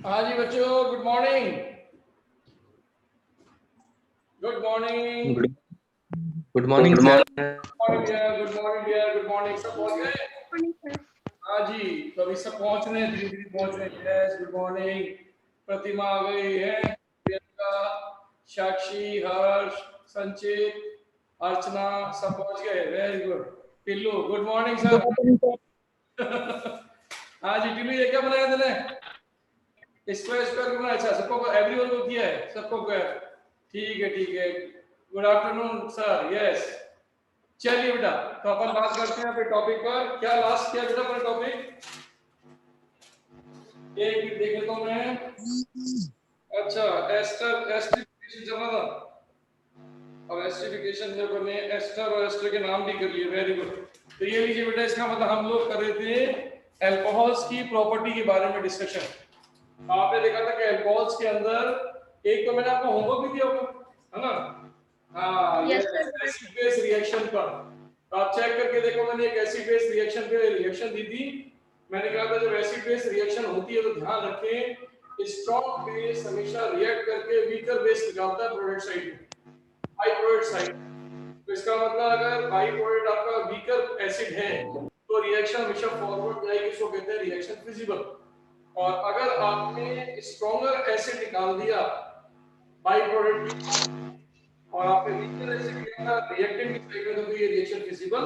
हाँ जी बच्चों, good morning. Good morning. Good morning sir. Morning dear, good morning dear, good morning. सब पहुंच गए? हाँ जी, तो अभी सब पहुंच रहे हैं, धीरे धीरे पहुंच रहे हैं। Yes, good morning. प्रतिमा आ गई है, प्रियंका, साक्षी, हर्ष, संचित, अर्चना, सब पहुंच गए। Very good. Tillu, good morning sir. हाँ जी टिल्लू, ये क्या बनाया तूने? स्क्वायर स्क्वायर क्यों बनाया? अच्छा, सबको, एवरीवन को किया है, सबको किया है। ठीक है ठीक है। Good afternoon sir. यस, चलिए बेटा, तो अपन बात करते हैं अपने टॉपिक पर। क्या लास्ट किया बेटा अपना टॉपिक? एक मिनट देख लेता हूं मैं। अच्छा, एस्टर, एस्टिफिकेशन चल रहा था। और एस्टिफिकेशन में बने एस्टर और एस्टर के नाम भी कर लिए। Very good. तो ये लीजिए बेटा, इसका मतलब हम लोग कर रहे थे अल्कोहल्स की प्रॉपर्टी के बारे में डिस्कशन। आपने देखा था कि अल्कोहल्स के अंदर एक तो मैंने आपको होमवर्क भी दिया होगा, है ना? हाँ, ये एसिड बेस रिएक्शन पर। तो आप चेक करके देखो, मैंने एक एसिड बेस रिएक्शन पे रिएक्शन दी थी। मैंने कहा था जब एसिड बेस रिएक्शन होती है तो ध्यान रखें, स्ट्रॉन्ग बेस हमेशा रिएक्ट करके वीकर बेस निकालता है प्रोडक्ट साइड में, बाई प्रोडक्ट साइड। तो इसका मतलब अगर बाई प्रोडक्ट आपका वीकर एसिड है तो रिएक्शन हमेशा फॉरवर्ड जाएगी, इसको कहते हैं रिएक्शन फिजिबल। और अगर आपने स्ट्रॉन्गर एसिड निकाल दिया बाई प्रोडक्ट और आपने वीकर एसिड लिया रिएक्टेंट की साइड में, तो ये रिएक्शन फिजिबल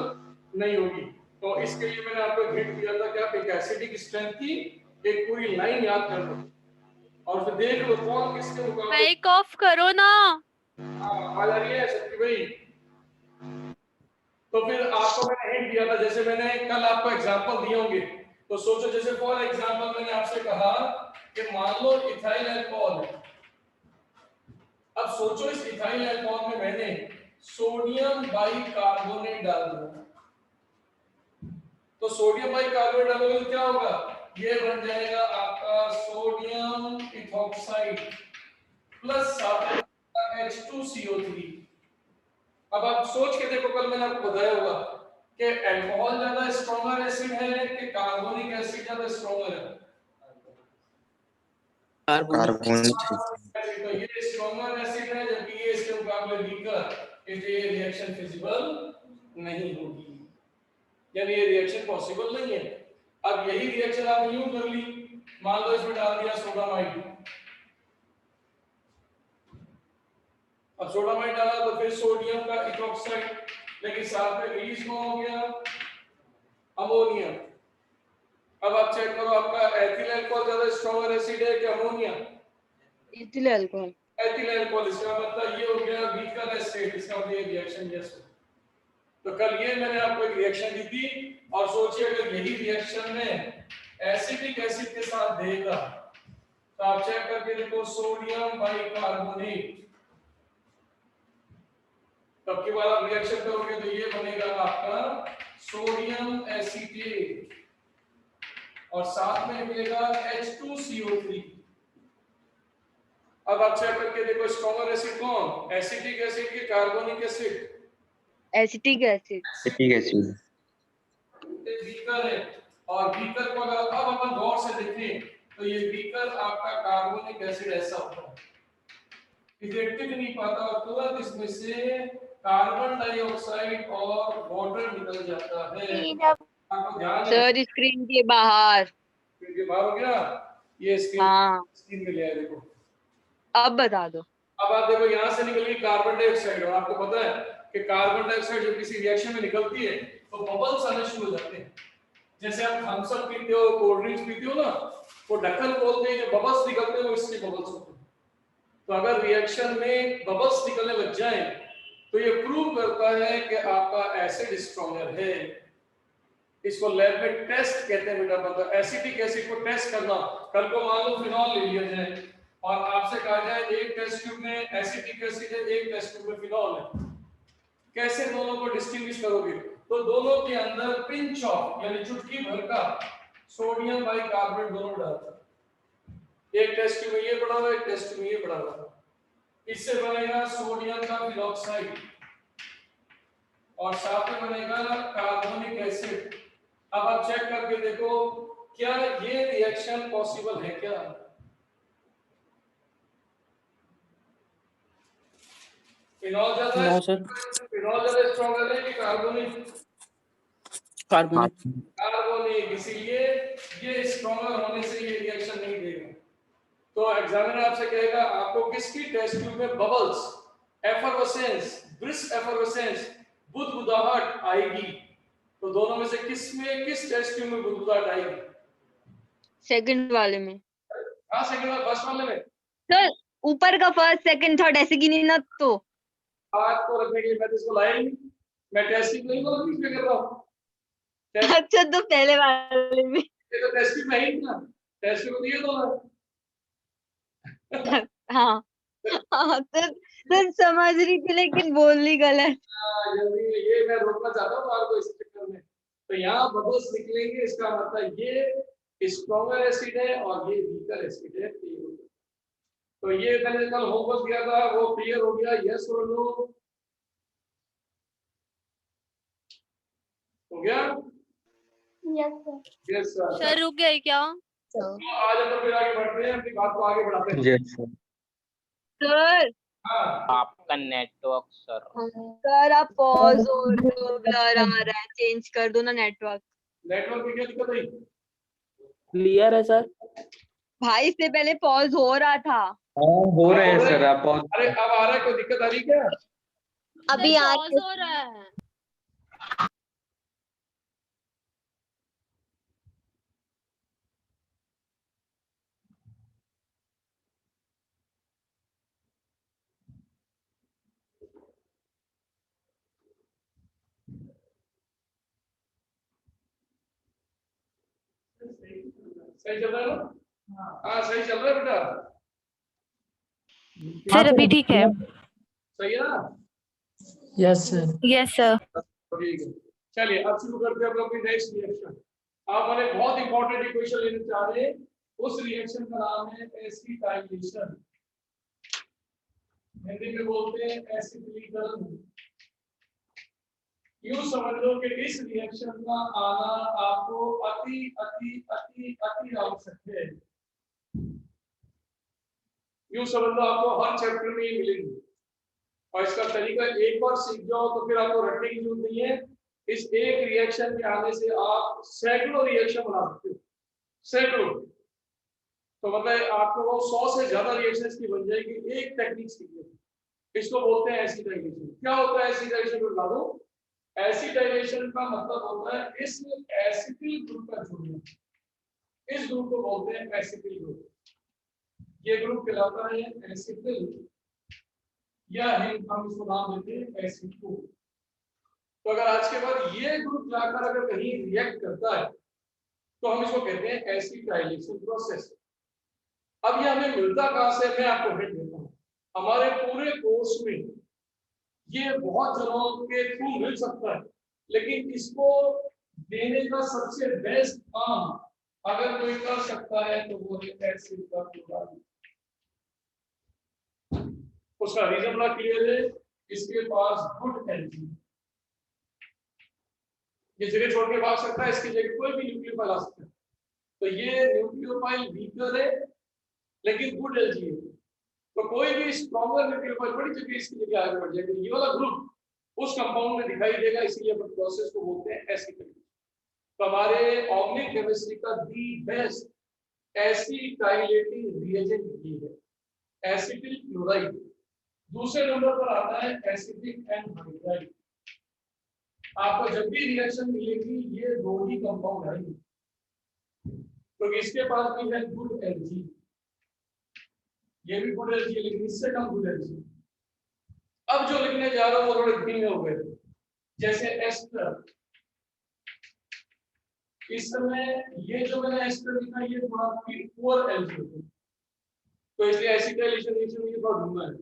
नहीं होगी। तो इसके लिए मैंने आपको हिंट दिया था कि आप एक एसिडिक स्ट्रेंथ की एक पूरी लाइन याद कर लो और फिर देख लो कौन किसके मुकाबले। माइक ऑफ करो ना। आवाज आ रही है शक्ति भाई? तो फिर आपको मैंने हिंट दिया था, जैसे मैंने कल आपको एग्जांपल दिए होंगे, तो सोचो जैसे फॉर एग्जांपल मैंने आपसे कहा कि मान लो इथाइल अल्कोहल है। अब सोचो इस इथाइल अल्कोहल में मैंने सोडियम बाइकार्बोनेट डाल दिया, तो सोडियम बाइकार्बोनेट डालोगे तो क्या होगा? ये बन जाएगा आपका सोडियम इथॉक्साइड प्लस साथ में H2CO3। अब आप सोच के देखो, कल मैंने आपको बताया होगा कि अल्कोहल ज्यादा स्ट्रॉन्गर एसिड है कि कार्बोनिक एसिड ज्यादा स्ट्रॉन्गर है? कार्बोनिक। तो ये स्ट्रॉन्गर एसिड है जबकि ये इसके मुकाबले वीकर, इसलिए ये रिएक्शन फिजिबल नहीं होगी, यानी ये रिएक्शन पॉसिबल नहीं है। अब यही रिएक्शन आप यूं कर ली, मान लो इसमें डाल दिया सोडामाइड। अब सोडामाइड डाला तो फिर सोडियम का इथॉक्साइड, लेकिन साथ में रिलीज कौन हो गया? अमोनिया। अब आप चेक करो, आपका एथिल अल्कोहल ज्यादा स्ट्रॉन्गर एसिड है कि ammonia? Ethyl alcohol. Ethyl alcohol, इसका मतलब ये हो गया वीकर एसिड, इसका मतलब ये रिएक्शन यस। तो कल ये मैंने आपको एक रिएक्शन दी थी, और सोचिए अगर यही रिएक्शन में एसिडिक एसिड के साथ देगा तो आप चेक करके देखो, सोडियम बाइकार्बोनेट, तब के बाद आप रिएक्शन करोगे तो ये बनेगा आपका सोडियम एसीटेट और साथ में मिलेगा H2CO3। अब आप चेक करके देखो, स्ट्रॉन्गर एसिड कौन? एसिटिक एसिड के carbonic acid? Acetic acid. Acetic acid. Weaker है, और वीकर को अगर अब अपन गौर से देखें तो ये वीकर आपका कार्बोनिक एसिड ऐसा होता है, इसे टिक नहीं पाता और तुरंत इसमें से कार्बन डाइऑक्साइड और वाटर निकल जाता है। आपको ध्यान है? सर स्क्रीन के बाहर। स्क्रीन के बाहर हो गया ये स्क्रीन। हाँ, स्क्रीन में लिया है, देखो। अब बता दो। अब आप देखो, यहां से निकल गई कार्बन डाइऑक्साइड, और आपको पता है कि कार्बन डाइऑक्साइड जब किसी रिएक्शन में निकलती है तो बबल्स आने शुरू हो जाते हैं। जैसे आप थम्स अप पीते हो, कोल्ड ड्रिंक्स पीते हो ना, वो ढक्कन खोलते हैं, जो बबल्स निकलते हैं वो इससे बबल्स होते हैं। तो अगर रिएक्शन में बबल्स निकलने लग जाए तो ये प्रूव करता है कि आपका एसिड स्ट्रॉन्गर है। इसको लैब में टेस्ट कहते हैं बेटा, मतलब एसिटिक एसिड को टेस्ट करना। कल को मान लो फिनॉल ले लिया जाए और आपसे कहा जाए एक टेस्ट ट्यूब में एसिटिक एसिड है, एक टेस्ट ट्यूब में फिनॉल है, कैसे दोनों को डिस्टिंग्विश करोगे? तो दोनों के अंदर पिंच ऑफ यानी चुटकी भर का सोडियम बाइकार्बोनेट दोनों डालता है। एक टेस्ट ट्यूब में ये पड़ा हुआ है, एक टेस्ट ट्यूब में ये पड़ा हुआ है। इससे बनेगा सोडियम का फिनॉक्साइड और साथ में बनेगा कार्बोनिक एसिड। अब आप चेक करके देखो, क्या ये रिएक्शन पॉसिबल है क्या? फिनॉल ज्यादा नो सर। फिनॉल ज्यादा स्ट्रॉन्ग है कि कार्बोनिक? कार्बनिक। कार्बोनिक, इसीलिए ये स्ट्रॉन्गर होने से ये रिएक्शन नहीं देगा। तो एग्जामिनर आपसे कहेगा आपको किसकी टेस्ट ट्यूब में बबल्स, एफरवेसेंस, ब्रिस्क एफरवेसेंस, बुदबुदाहट आएगी? तो दोनों में से किस टेस्ट ट्यूब में बुदबुदाहट आएगी? सेकंड वाले में हाँ, सेकंड वाले, फर्स्ट वाले में। सर। ऊपर का फर्स्ट सेकंड थर्ड ऐसे गिनी ना तो। आज को रखने के लिए मैं तो इसको लाया ही नहीं, मैं टेस्ट ट्यूब नहीं बोल रहा, कर रहा हूँ। अच्छा, तो पहले वाले में। ये तो टेस्ट ट्यूब नहीं था, टेस्ट ट्यूब दिए तो हाँ हाँ, तो समझ रही थी लेकिन बोली गलत। जल्दी ये मैं रोकना चाहता हूँ आपको इस चक्कर में। तो यहाँ बबल्स निकलेंगे, इसका मतलब ये स्ट्रॉन्गर एसिड है और ये वीकर एसिड है। तो ये मैंने कल होमवर्क दिया था, वो क्लियर हो गया? यस और नो? हो गया? Yes sir. सर रुक गए क्या? तो आज हम फिर आगे बढ़ते हैं, अपनी बात को आगे बढ़ाते हैं। Yes, sir. सर हाँ, आपका नेटवर्क सर। सर आप पॉज हो तो ब्लर आ रहा है, चेंज कर दो ना नेटवर्क। नेटवर्क में क्या दिक्कत आई? क्लियर है सर। भाई इससे पहले पॉज हो रहा था। हाँ, हो रहे हैं सर आप। अरे अब आ रहा है, कोई दिक्कत आ रही क्या? अभी पॉज हो रहा है। सही चल रहा है ना? हाँ सही चल रहा है बेटा, सर अभी ठीक है। सही है ना? Yes sir. Yes sir. ठीक है, चलिए अब शुरू करते हैं अपनी नेक्स्ट रिएक्शन। आप हमारे बहुत इंपॉर्टेंट इक्वेशन लेने चाह रहे हैं, उस रिएक्शन का नाम है एसिटाइलेशन, हिंदी में बोलते हैं एसिटिलीकरण। यूं समझ लो कि इस रिएक्शन का आना आपको अति अति अति अति आवश्यक है। यूं समझ लो आपको हर चैप्टर में ये मिलेंगे, और इसका तरीका एक बार सीख जाओ तो फिर आपको रटने की जरूरत नहीं है। इस एक रिएक्शन के आने से आप सैकड़ों रिएक्शन बना सकते हो, सैकड़ों। तो मतलब आपको वो 100 से ज्यादा रिएक्शंस की बन जाएगी एक टेक्निक सीखने। इसको बोलते हैं एसिटाइलेशन। क्या होता है एसिटाइलेशन? बता दो। एसिटाइलेशन का मतलब होता है इस एसिटिल ग्रुप का जुड़ना। इस ग्रुप को बोलते हैं एसिटिल ग्रुप। ये ग्रुप कहलाता है एसिटिल, या हम इसको नाम देते हैं एसिटो। तो अगर आज के बाद ये ग्रुप जाकर अगर कहीं रिएक्ट करता है तो हम इसको कहते हैं एसिटाइलेशन प्रोसेस। अब ये हमें मिलता कहां से? मैं आपको हिंट देता हूं। हमारे पूरे कोर्स में ये बहुत जगहों के थ्रू मिल सकता है, लेकिन इसको देने का सबसे बेस्ट काम अगर कोई कर सकता है तो वो है एसिड का क्लोराइड। उसका रीजन बड़ा क्लियर है, इसके पास गुड एनर्जी। ये जगह छोड़ के भाग सकता है, इसकी जगह कोई भी न्यूक्लियोफाइल आ सकता है। तो ये न्यूक्लियोफाइल वीकर है लेकिन गुड एनर्जी है, तो कोई भी स्ट्रॉन्गर न्यूक्लियोफाइल बड़ी जगह इसकी जगह आगे बढ़ जाएगा। ये वाला ग्रुप उस कंपाउंड में दिखाई देगा, इसीलिए अपन प्रोसेस को बोलते हैं एसिटाइलेशन। तो हमारे ऑर्गेनिक केमिस्ट्री का दी बेस्ट एसिटाइलेटिंग रिएजेंट ये है, एसिटिल क्लोराइड। दूसरे नंबर पर आता है एसिटिक एनहाइड्राइड। आपको जब भी रिएक्शन मिलेगी ये दो ही कंपाउंड आएंगे, तो इसके पास भी है गुड एनर्जी, ये भी गुड एनर्जी है लेकिन इससे कम गुड एनर्जी। अब जो लिखने जा रहा हूं वो थोड़े धीमे हो गए, जैसे एस्टर। इस समय ये जो मैंने एस्टर लिखा ये थोड़ा पुअर एनर्जी है, तो इसलिए एसिटाइलेशन रिएक्शन ये बहुत धीमा है,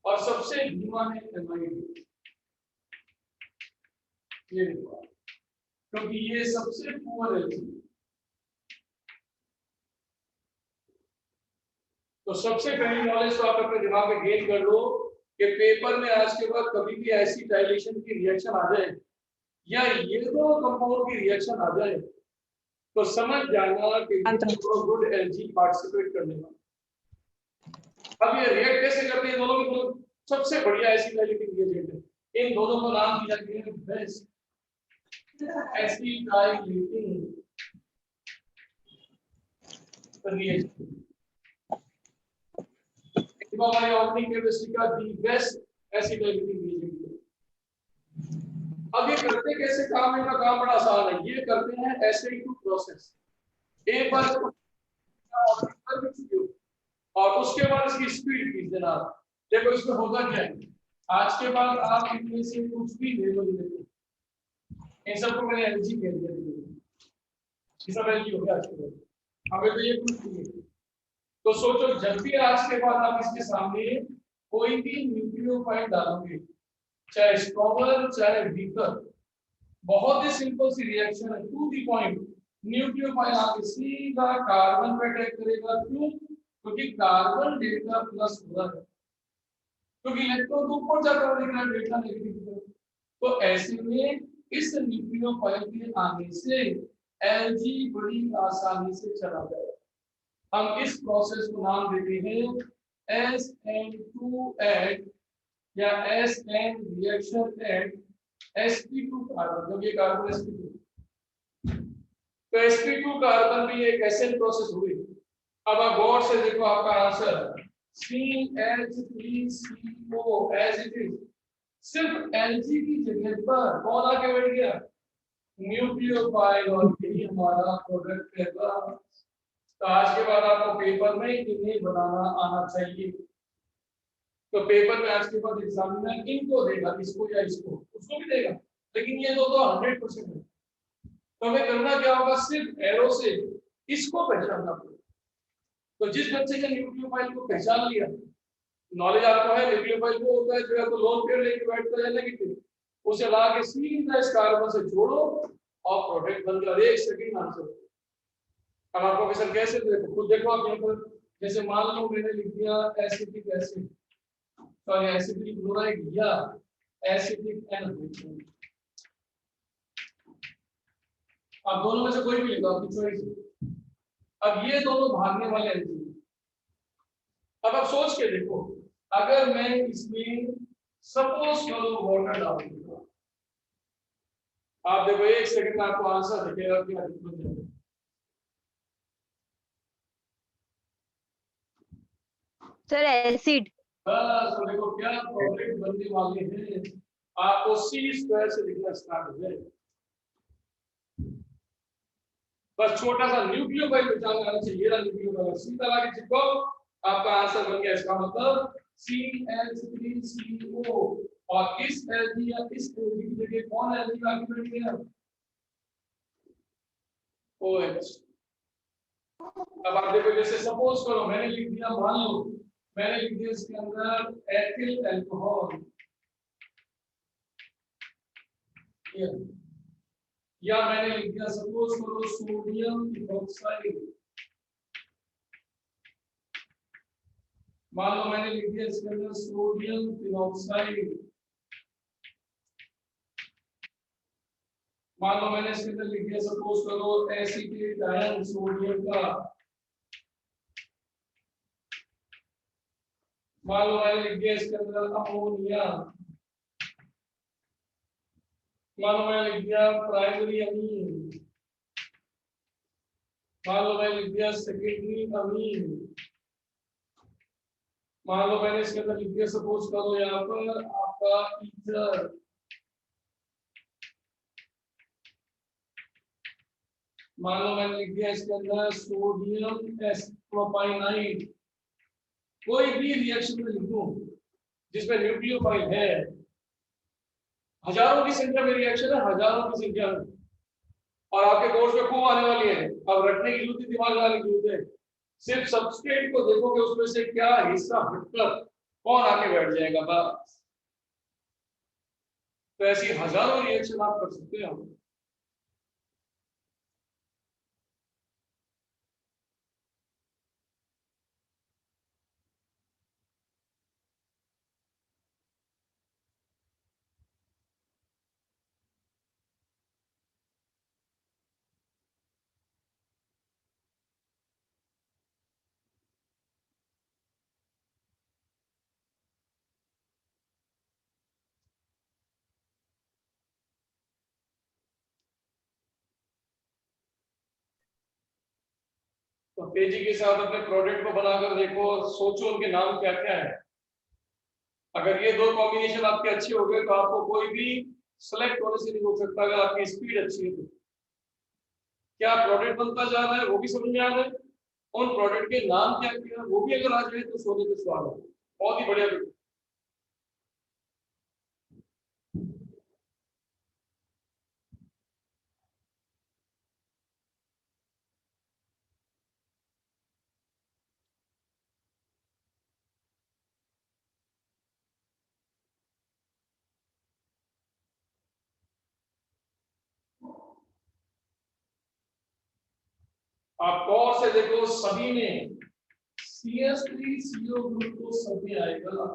और सबसे धीमा है एमाइड। ये देखो, क्योंकि ये सबसे पुअर एनर्जी। तो सबसे पहली नॉलेज तो आप अपने दिमाग में गेन कर लो कि पेपर में आज के बाद कभी भी एसिटाइलेशन की रिएक्शन आ जाए या ये दो कंपाउंड की रिएक्शन आ जाए तो समझ जाना कि गुड एनर्जी पार्टिसिपेट करने वाला। अब ये रिएक्ट कैसे करते हैं दोनों में? सबसे बढ़िया एसिटाइलिक रिएजेंट है। इन दोनों को नाम दिया गया है बेस्ट एसिटाइलिक रिएजेंट। हमारी ऑर्गेनिक केमिस्ट्री का दी बेस्ट एसिटाइलिक रिएजेंट। अब ये करते कैसे काम है? इनका काम बड़ा आसान है। ये करते हैं SI2 प्रोसेस। एक बार इसको कर भी चुके हो और उसके बाद इसकी स्पीड खींच देना। देखो इसमें होगा क्या है, आज के बाद आप इनमें से कुछ भी ले लो, इन सबको मैंने एलजी कह दिया, ये सब एलजी हो गया आज के बाद। हमें तो ये कुछ नहीं है। तो सोचो जब भी आज के बाद आप इसके सामने कोई भी न्यूक्लियोफाइल डालोगे, चाहे स्ट्रॉन्गर चाहे वीकर, बहुत ही सिंपल सी रिएक्शन है, टू दी पॉइंट। न्यूक्लियोफाइल आके सीधा कार्बन पे अटैक करेगा। क्यों? क्योंकि कार्बन डेल्टा प्लस हो रहा है, क्योंकि इलेक्ट्रॉन तो ऊपर जाकर दिख रहा है डेल्टा नेगेटिव। तो ऐसे में इस न्यूक्लियोफाइल के आने से एलजी बड़ी आसानी से चला जाएगा। हम इस प्रोसेस को नाम देते हैं SN2 या SN reaction at sp2 carbon, क्योंकि कार्बन sp2। तो sp2 कार्बन भी एक एसिड प्रोसेस हुई। अब आप गौर से देखो आपका answer CH3CO as it is. सिर्फ Lg की जगह पर कौन आके बैठ गया? न्यूक्लियोफाइल। और यही हमारा प्रोडक्ट है। तो आज के बाद आपको पेपर में इन्हें बनाना आना चाहिए। तो पेपर में आज के बाद एग्जामिनर इनको देगा, इसको या इसको, उसको भी देगा, लेकिन ये दो तो 100% है। तो हमें करना क्या होगा? सिर्फ एरो से इसको पहचानना पड़ेगा। तो जिस बच्चे ने न्यूक्लियोफाइल को पहचान लिया, नॉलेज आपको है न्यूक्लियोफाइल वो होता है जो है तो लोन पेयर लेके बैठता है नेगेटिव, उसे ला के सीधा इस कार्बन से जोड़ो और प्रोडक्ट बन गया। 1 सेकंड आंसर। अब आपको क्वेश्चन कैसे देखो, खुद देखो आप यहाँ पर। जैसे मान लो मैंने लिख दिया acetic acid, sorry acetic chloride या एसिटिक एनहाइड्राइड। आप दोनों में से कोई भी लिखो, आपकी चॉइस है। अब ये दोनों भागने वाले एल्जी। अब आप सोच के देखो, अगर मैं इसमें सपोज करो वाटर डाल दूंगा, आप देखो 1 सेकंड में आपको आंसर दिखेगा क्या दिक्कत है। Sir acid. बस तो देखो क्या प्रोडक्ट बनने वाले हैं। आपको C² से लिखना स्टार्ट हो जाएगा। बस छोटा सा न्यूक्लियोफाइल पहचान आना चाहिए। न्यूक्लियोफाइल सीधा लाके चिपको, आपका आंसर बन गया। इसका मतलब CH3CO। और इस एलजी या इस एलजी की जगह कौन एलजी आगे बढ़ गया? OH। अब आप देखो, जैसे सपोज करो मैंने लिख दिया, मान लो मैंने लिख दिया इसके अंदर एथिल अल्कोहल, या मैंने लिख दिया सपोज करो सोडियम इथोक्साइड। मान लो मैंने लिख दिया इसके अंदर सोडियम फिनॉक्साइड। मान लो मैंने इसके अंदर लिख दिया सपोज करो एसिटेट आयन सोडियम का। मान लो मैंने लिख दिया इसके अंदर अमोनिया। मान लो मैंने लिख दिया प्राइमरी अमीन। मान लो मैंने लिख दिया सेकेंडरी अमीन। मान लो मैंने इसके अंदर लिख दिया सपोज करो यहाँ पर आपका ईथर। मान लो मैंने लिख दिया इसके अंदर सोडियम एस्ट्रोपाइनाइड। कोई भी रिएक्शन में लिखूं जिसमें न्यूक्लियोफाइल है, हजारों की संख्या में रिएक्शन है, हजारों की संख्या में, और आपके कोर्स में खूब आने वाली है। अब रटने की जरूरत, दिमाग लगाने की जरूरत है। सिर्फ सबस्ट्रेट को देखोगे उसमें से क्या हिस्सा हटकर कौन आके बैठ जाएगा, बस। तो ऐसी हजारों रिएक्शन आप कर सकते हो। तो तेजी के साथ अपने प्रोडक्ट को बनाकर देखो और सोचो उनके नाम क्या क्या है। अगर ये दो कॉम्बिनेशन आपके अच्छे हो गए तो आपको कोई भी सेलेक्ट होने से नहीं रोक सकता, अगर आपकी स्पीड अच्छी है तो। क्या प्रोडक्ट बनता जा रहा है वो भी समझ में आ रहा है, उन प्रोडक्ट के नाम क्या क्या है वो भी अगर आ जाए तो सोने पे सवाल है। बहुत ही बढ़िया बेटा। आप गौर से देखो, सभी में CH3CO ग्रुप तो सभी आएगा,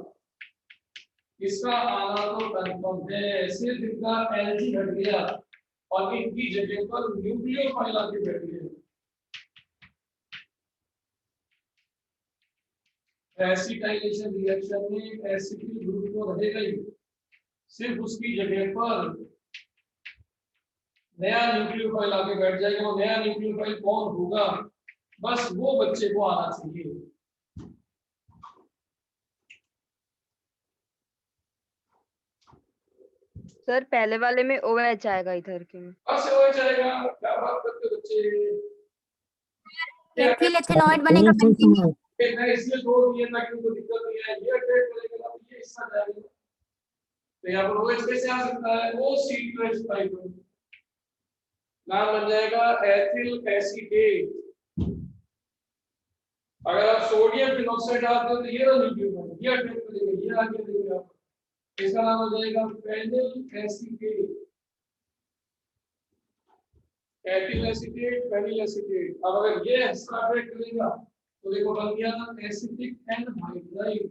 इसका आना तो कंफर्म है। सिर्फ इनका एनर्जी घट गया और इनकी जगह पर न्यूक्लियोफाइल आके बैठ गए। एसिटाइलेशन रिएक्शन में एसिटिक ग्रुप तो रहेगा ही, सिर्फ उसकी जगह पर नया न्यूक्लियोफाइल आके बैठ जाएगा। वो नया न्यूक्लियोफाइल कौन होगा, बस वो बच्चे को आना चाहिए। सर पहले वाले में OH आएगा इधर के में। बस हो जाएगा, क्या बात करते हो बच्चे। एथिल एथेनॉइड बनेगा कंटिन्यू। मैं इसलिए बोल दिया ताकि उनको दिक्कत नहीं है, ये ट्रेड करेगा ना तो ये हिस्सा जाएगा। तो यहाँ पर OH कैसे आ सकता है, OC2H5 नाम बन जाएगा एथिल एसीटेट। अगर आप सोडियम फिनोक्साइड डालते हो तो ये न्यूक्लियोफाइल ये अटैक करेगा, ये आगे देगा, इसका नाम हो जाएगा phenyl acetate. Ethyl acetate, phenyl acetate. अब अगर ये हिस्सा अटैक करेगा तो देखो बन गया एसिटिक एनहाइड्राइड।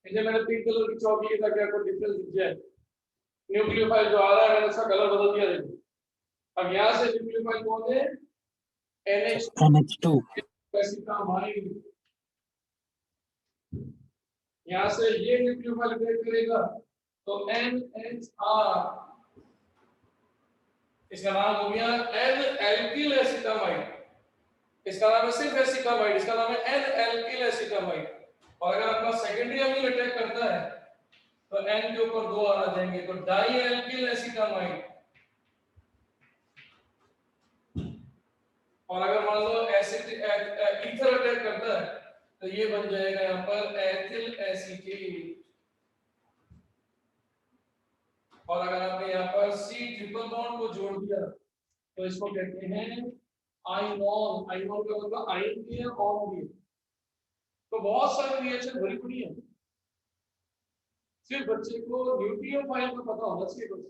इसे मैंने पिंक कलर की चौक लिया ताकि आपको डिफरेंस दिख जाए। न्यूक्लियोफाइल जो आ रहा है मैंने उसका कलर बदल दिया देखो। अब यहाँ से न्यूक्लियोफाइल कौन है, NH2 एसिटामाइड। यहाँ से ये न्यूक्लियोफाइल ब्रेक करेगा तो NHR, इसका नाम हो गया N-एल्किल एसिटामाइड। इसका नाम है सिर्फ एसिटामाइड, इसका नाम है N-एल्किल एसिटामाइड। और अगर अपना सेकेंडरी अमीन अटैक करता है तो N के ऊपर 2 आ जाएंगे तो डाई एल्किल एसिटामाइड। और अगर मान लो एसिड ईथर अटैक करता है तो ये बन जाएगा यहाँ पर एथिल एसीटेट। और अगर आपने यहाँ पर C ट्रिपल बॉन्ड को जोड़ दिया तो इसको कहते हैं आयनॉन। आयनॉन का मतलब आयन भी है ऑन भी है। तो बहुत सारे रिएक्शन भरी पड़ी है, सिर्फ बच्चे को न्यूक्लियोफाइल का पता होना चाहिए बस।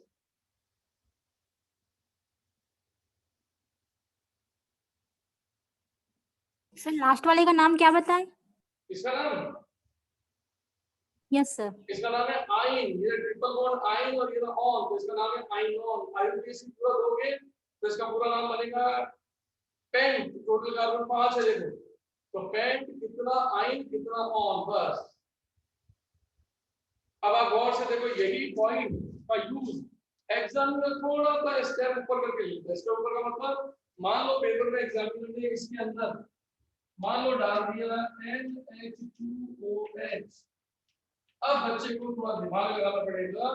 सर लास्ट वाले का नाम क्या बताएं? इसका नाम, यस सर। इसका नाम है आयन। ये ट्रिपल बॉन्ड आयन और ये ऑन, तो इसका नाम है आयनॉन। आयन के से पूरा दोगे तो इसका पूरा नाम बनेगा पेंट। टोटल कार्बन 5 है देखो, तो पेंट कितना आयन कितना ऑन, बस। अब आप गौर से देखो, यही पॉइंट का यूज एग्जाम में थोड़ा सा स्टेप ऊपर करके लिखते हैं। स्टेप ऊपर का मतलब, मान लो पेपर में एग्जामिनर ने इसके अंदर मान लो डाल दिया NH2OH। अब बच्चे को थोड़ा दिमाग लगाना पड़ेगा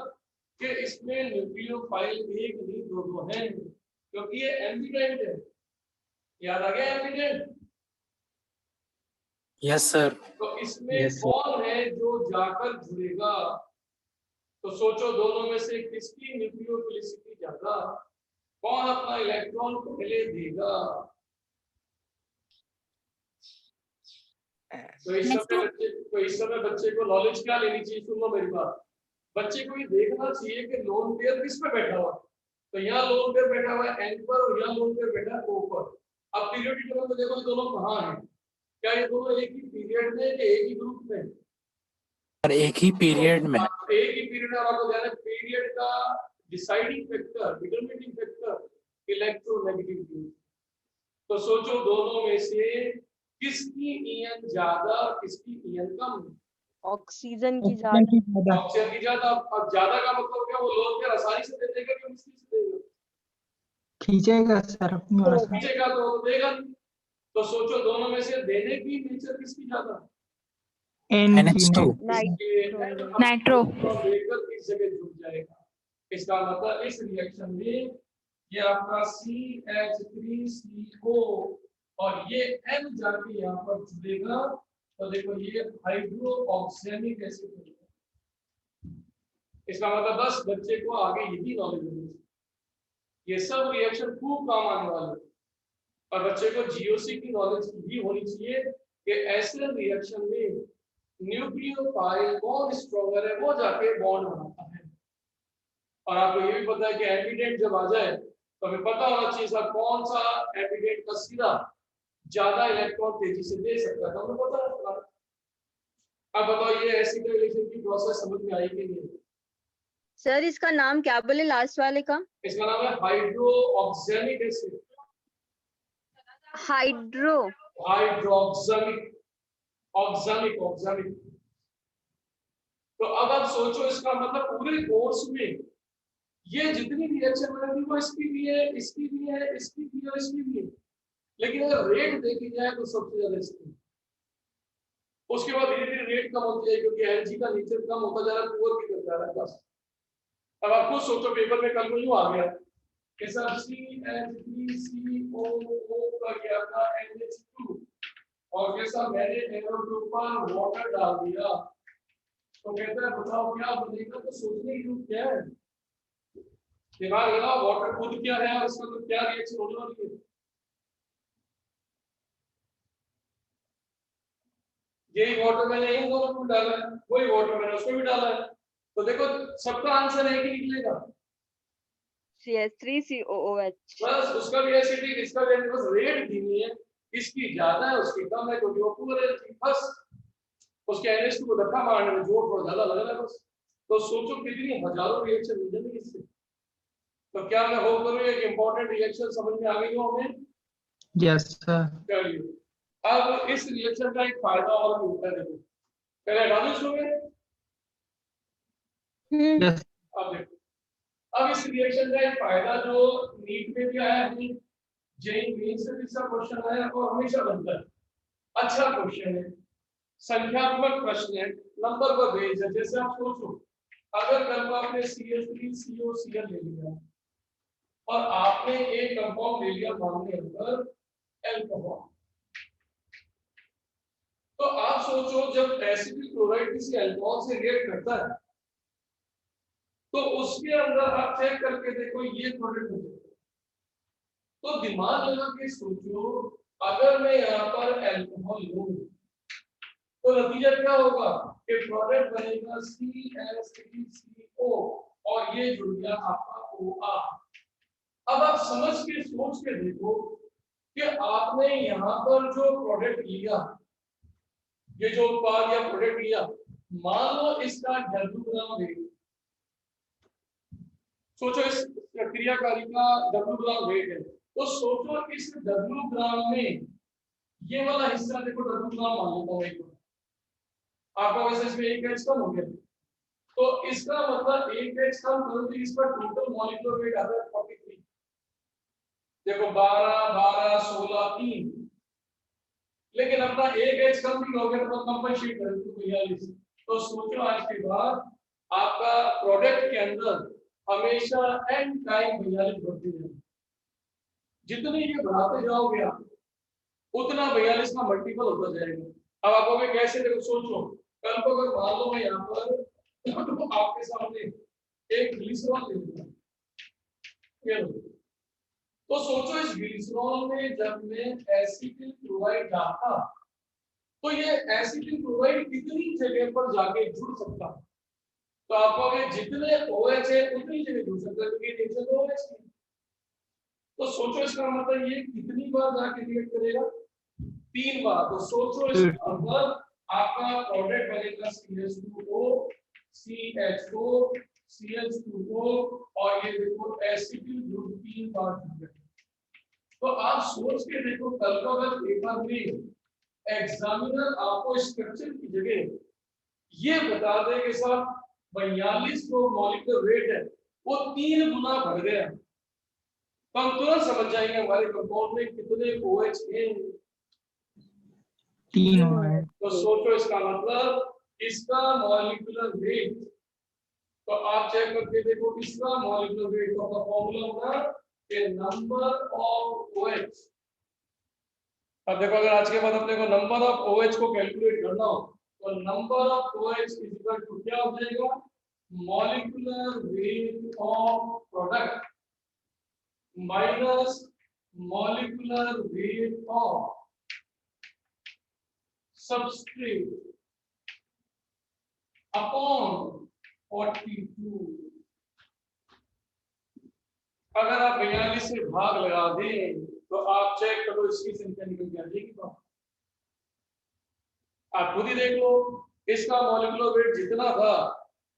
कि इसमें न्यूक्लियोफाइल एक नहीं दो हैं, क्योंकि ये एम्बिडेंट है। याद आ गया एम्बिडेंट? Yes sir. तो इसमें Yes, sir. कौन है जो जाकर जुड़ेगा? तो सोचो दोनों में से किसकी न्यूक्लियोफिलिसिटी ज्यादा, कौन अपना इलेक्ट्रॉन पहले देगा? तो इस समय बच्चे को नॉलेज क्या लेनी चाहिए, सुन लो मेरी बात। बच्चे को ये देखना चाहिए कि लोन पेयर किस पे बैठा हुआ है। तो यहाँ लोन पेयर बैठा हुआ है N पर और यहाँ लोन पेयर बैठा है O पर। अब पीरियोडिक टेबल में देखो दोनों कहाँ हैं, क्या ये दोनों एक ही पीरियड में या एक ही ग्रुप में? एक ही पीरियड में। एक ही पीरियड में। आपको ध्यान है पीरियड का डिसाइडिंग फैक्टर, डिटरमिनेटिंग फैक्टर इलेक्ट्रोनेगेटिविटी। तो सोचो दोनों में से किसकी ईएन ज्यादा किसकी ईएन कम? ऑक्सीजन की ज्यादा। ऑक्सीजन की ज्यादा। अब ज्यादा का मतलब क्या, वो लोन पेयर आसानी से दे देगा कि मुश्किल से देगा? खींचेगा सर अपनी ओर से। खींचेगा तो देगा। तो सोचो दोनों में से देने की नेचर किसकी ज्यादा? NH2 nitro. लेकर इस जगह जुड़ जाएगा। इसका मतलब इस रिएक्शन में ये आपका CH3CO और ये N जाके यहाँ पर जुड़ेगा, तो देखो ये हाइड्रोक्सिलिक एसिड बनेगा। इसका मतलब बस बच्चे को आगे यही नॉलेज होनी चाहिए, ये सब रिएक्शन खूब काम आने वाले हैं। और बच्चे को जीओसी की नॉलेज भी होनी चाहिए कि ऐसे रिएक्शन में न्यूक्लियोफाइल कौन स्ट्रॉन्गर है वो जाके बॉन्ड बनाता है। और आपको ये भी पता है कि एंटीडेंट जब आ जाए तो हमें पता होना चाहिए सर कौन सा एंटीडेंट का सिरा ज्यादा इलेक्ट्रॉन तेजी से दे सकता है, तो हमें पता है। अब बताओ ये एसिटाइलेशन की प्रोसेस समझ में आई कि नहीं? सर इसका नाम क्या बोले लास्ट वाले का? इसका नाम है hydroxylic acid. Hydro hydroxylic oxalic oxalic. तो अब आप सोचो इसका मतलब पूरे कोर्स में ये जितनी रिएक्शन बनेगी वो इसकी भी है, इसकी भी है, इसकी भी है, इसकी भी है, लेकिन अगर रेट देखी जाए तो सबसे ज्यादा इसकी। उसके बाद धीरे धीरे रेट कम होती है क्योंकि एनर्जी का नेचर कम होता जा रहा है, पुअर भी करता जा रहा है बस। अब आप खुद सोचो पेपर में कल को यूं आ गया कि सर CH3COO का क्या था NH2 और जैसा मैंने एरो के ऊपर वाटर डाल दिया तो कहता है बताओ क्या बनेगा, तो सोचने की क्या है, दिमाग लगाओ वाटर खुद क्या है और इसका तो क्या रिएक्शन होने वाली है। यही वाटर मैंने इन दोनों को डाला है, वही वाटर मैंने उसको भी डाला है, तो देखो सबका आंसर एक ही निकलेगा, CH3COOH। बस उसका भी एसिडिक इसका भी एसिडिक, बस रेट धीमी है, इसकी ज्यादा है उसकी कम है क्योंकि वो पूरे बस उसके NH2 को धक्का मारने में जोर थोड़ा ज्यादा लग रहा है बस। तो सोचो कितनी हजारों रिएक्शन मिल जाएंगे इससे। तो क्या मैं होप करूँ एक इंपॉर्टेंट रिएक्शन समझ में आ गई हो हमें? Yes sir. चलिए अब इस रिएक्शन का एक फायदा और भी होता है, देखो पहले एनालिसिस हो गए, यस अब देखो अब इस रिएक्शन का एक फायदा जो नीट में भी आया है, जेईई मेंस से भी इसका क्वेश्चन आया और हमेशा बनता है, अच्छा क्वेश्चन है, संख्यात्मक प्रश्न है, नंबर पर बेस्ड है। जैसे आप सोचो अगर कल को आपने CH3COCl ले लिया और आपने एक कंपाउंड ले लिया मामले अंदर अल्कोहल, तो आप सोचो जब एसिटिल क्लोराइड किसी अल्कोहल से रिएक्ट करता है तो उसके अंदर आप चेक करके देखो ये प्रोडक्ट हो जाएगा। तो दिमाग लगा के सोचो अगर मैं यहाँ पर अल्कोहल लूं तो नतीजा क्या होगा कि प्रोडक्ट बनेगा CH3CO और ये जुड़ गया आपका OR। अब आप समझ के सोच के देखो कि आपने यहाँ पर जो प्रोडक्ट लिया, ये जो उत्पाद या प्रोडक्ट लिया, मान लो इसका W रेट, सोचो इस क्रियाकारी का W रेट है, तो सोचो इस W में ये वाला हिस्सा देखो W मान लेता हूं एक बार, आपका वैसे इसमें एक H कम हो गया, तो इसका मतलब एक H कम करो तो इसका टोटल मॉलिक्यूलर वेट आता है 43। देखो 12 12 16 3, लेकिन अपना एक H कम भी हो गया तो कंपनसेट कर दो 42। तो सोचो आज के बाद आपका प्रोडक्ट के अंदर हमेशा n टाइम 42 बढ़ती जाएगी, जितने ये बढ़ाते जाओगे आप उतना 42 का मल्टीपल होता जाएगा। अब आपको मैं कैसे देखो सोचो कल को अगर मान लो मैं यहाँ पर आपके सामने एक ग्लिसरॉल ले लूं, तो सोचो इस ग्लिसरॉल में जब मैं एसिटिल क्लोराइड डालता तो ये एसिटिल क्लोराइड कितनी जगह पर जाके जुड़ सकता, तो आपको जितने OH है उतनी जगह जुड़ सकता है क्योंकि नेचर तो OH की। तो सोचो इसका मतलब ये कितनी बार जाके रिएक्ट करेगा, 3 बार। तो सोचो इस अंदर आपका प्रोडक्ट बनेगा CH2O CHO CH2O और ये देखो एसिटिल ग्रुप 3 बार जुड़। तो आप सोच के देखो कल को अगर पेपर में एग्जामिनर आपको स्ट्रक्चर की जगह ये बता दे कि साहब 42 जो मॉलिक्यूलर वेट है वो 3 गुना बढ़ गया, तो हम तुरंत समझ जाएंगे हमारे कंपाउंड में कितने OH हैं 3 हुआ है। तो सोचो इसका मतलब इसका मॉलिक्यूलर वेट, तो आप चेक करके देखो इसका मॉलिक्यूलर वेट का फॉर्मूला होगा कि नंबर ऑफ OH। अब देखो अगर आज के बाद अपने को नंबर ऑफ OH को कैलकुलेट करना हो तो number of OH is equal to क्या हो जाएगा, molecular weight of product minus molecular weight of substrate upon 42। अगर आप 42 से भाग लगा दें तो आप चेक करो इसकी संख्या निकल के आ जाएगी। तो आप खुद ही देख लो, इसका मॉलिक्यूलर वेट जितना था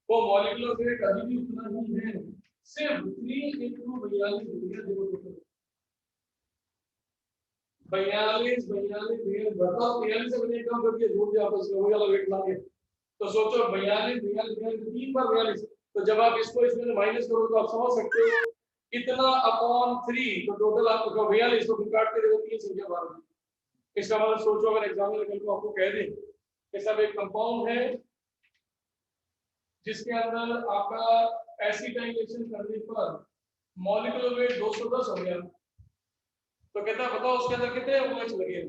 वो मॉलिक्यूलर वेट अभी भी उतना ही है, सिर्फ 3 into 42 देखो 42 बताओ 43 से बने काम करके जोड़ दिया आपस में वही वाला वेट लाके। तो सोचो 42 3 बार 42, तो जब आप इसको इसमें माइनस करो तो आप समझ सकते हो इतना अपॉन 3, तो टोटल आपको 42 तो फिर काट के देखो 3 संख्या बाहर। इसका मतलब सोचो अगर एग्जाम में कल को आपको कह दे कि सब एक कंपाउंड है जिसके अंदर आपका एसिटाइलेशन करने पर मॉलिक्यूलर वेट 210 हो गया, तो कहता है बताओ उसके अंदर कितने OH लगे।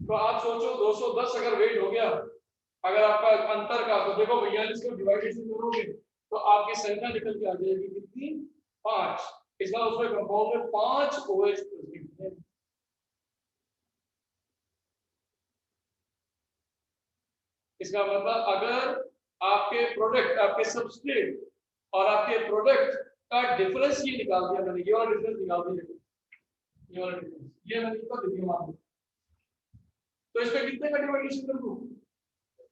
तो आप सोचो 210 अगर वेट हो गया अगर आपका अंतर का, तो देखो 42 को डिवाइडेशन करोगे तो आपकी संख्या निकल के आ जाएगी कितनी, 5। इसका उसमें कंपाउंड में 5 OH प्रेजेंट है। इसका मतलब अगर आपके प्रोडक्ट आपके सबस्ट्रेट और आपके प्रोडक्ट का डिफरेंस ये निकाल दिया मैंने, ये वाला डिफरेंस निकाल दिया, ये वाला डिफरेंस ये मैंने इसका देखिए मान लो, तो इसमें कितने का डिवाइडेशन कर दूं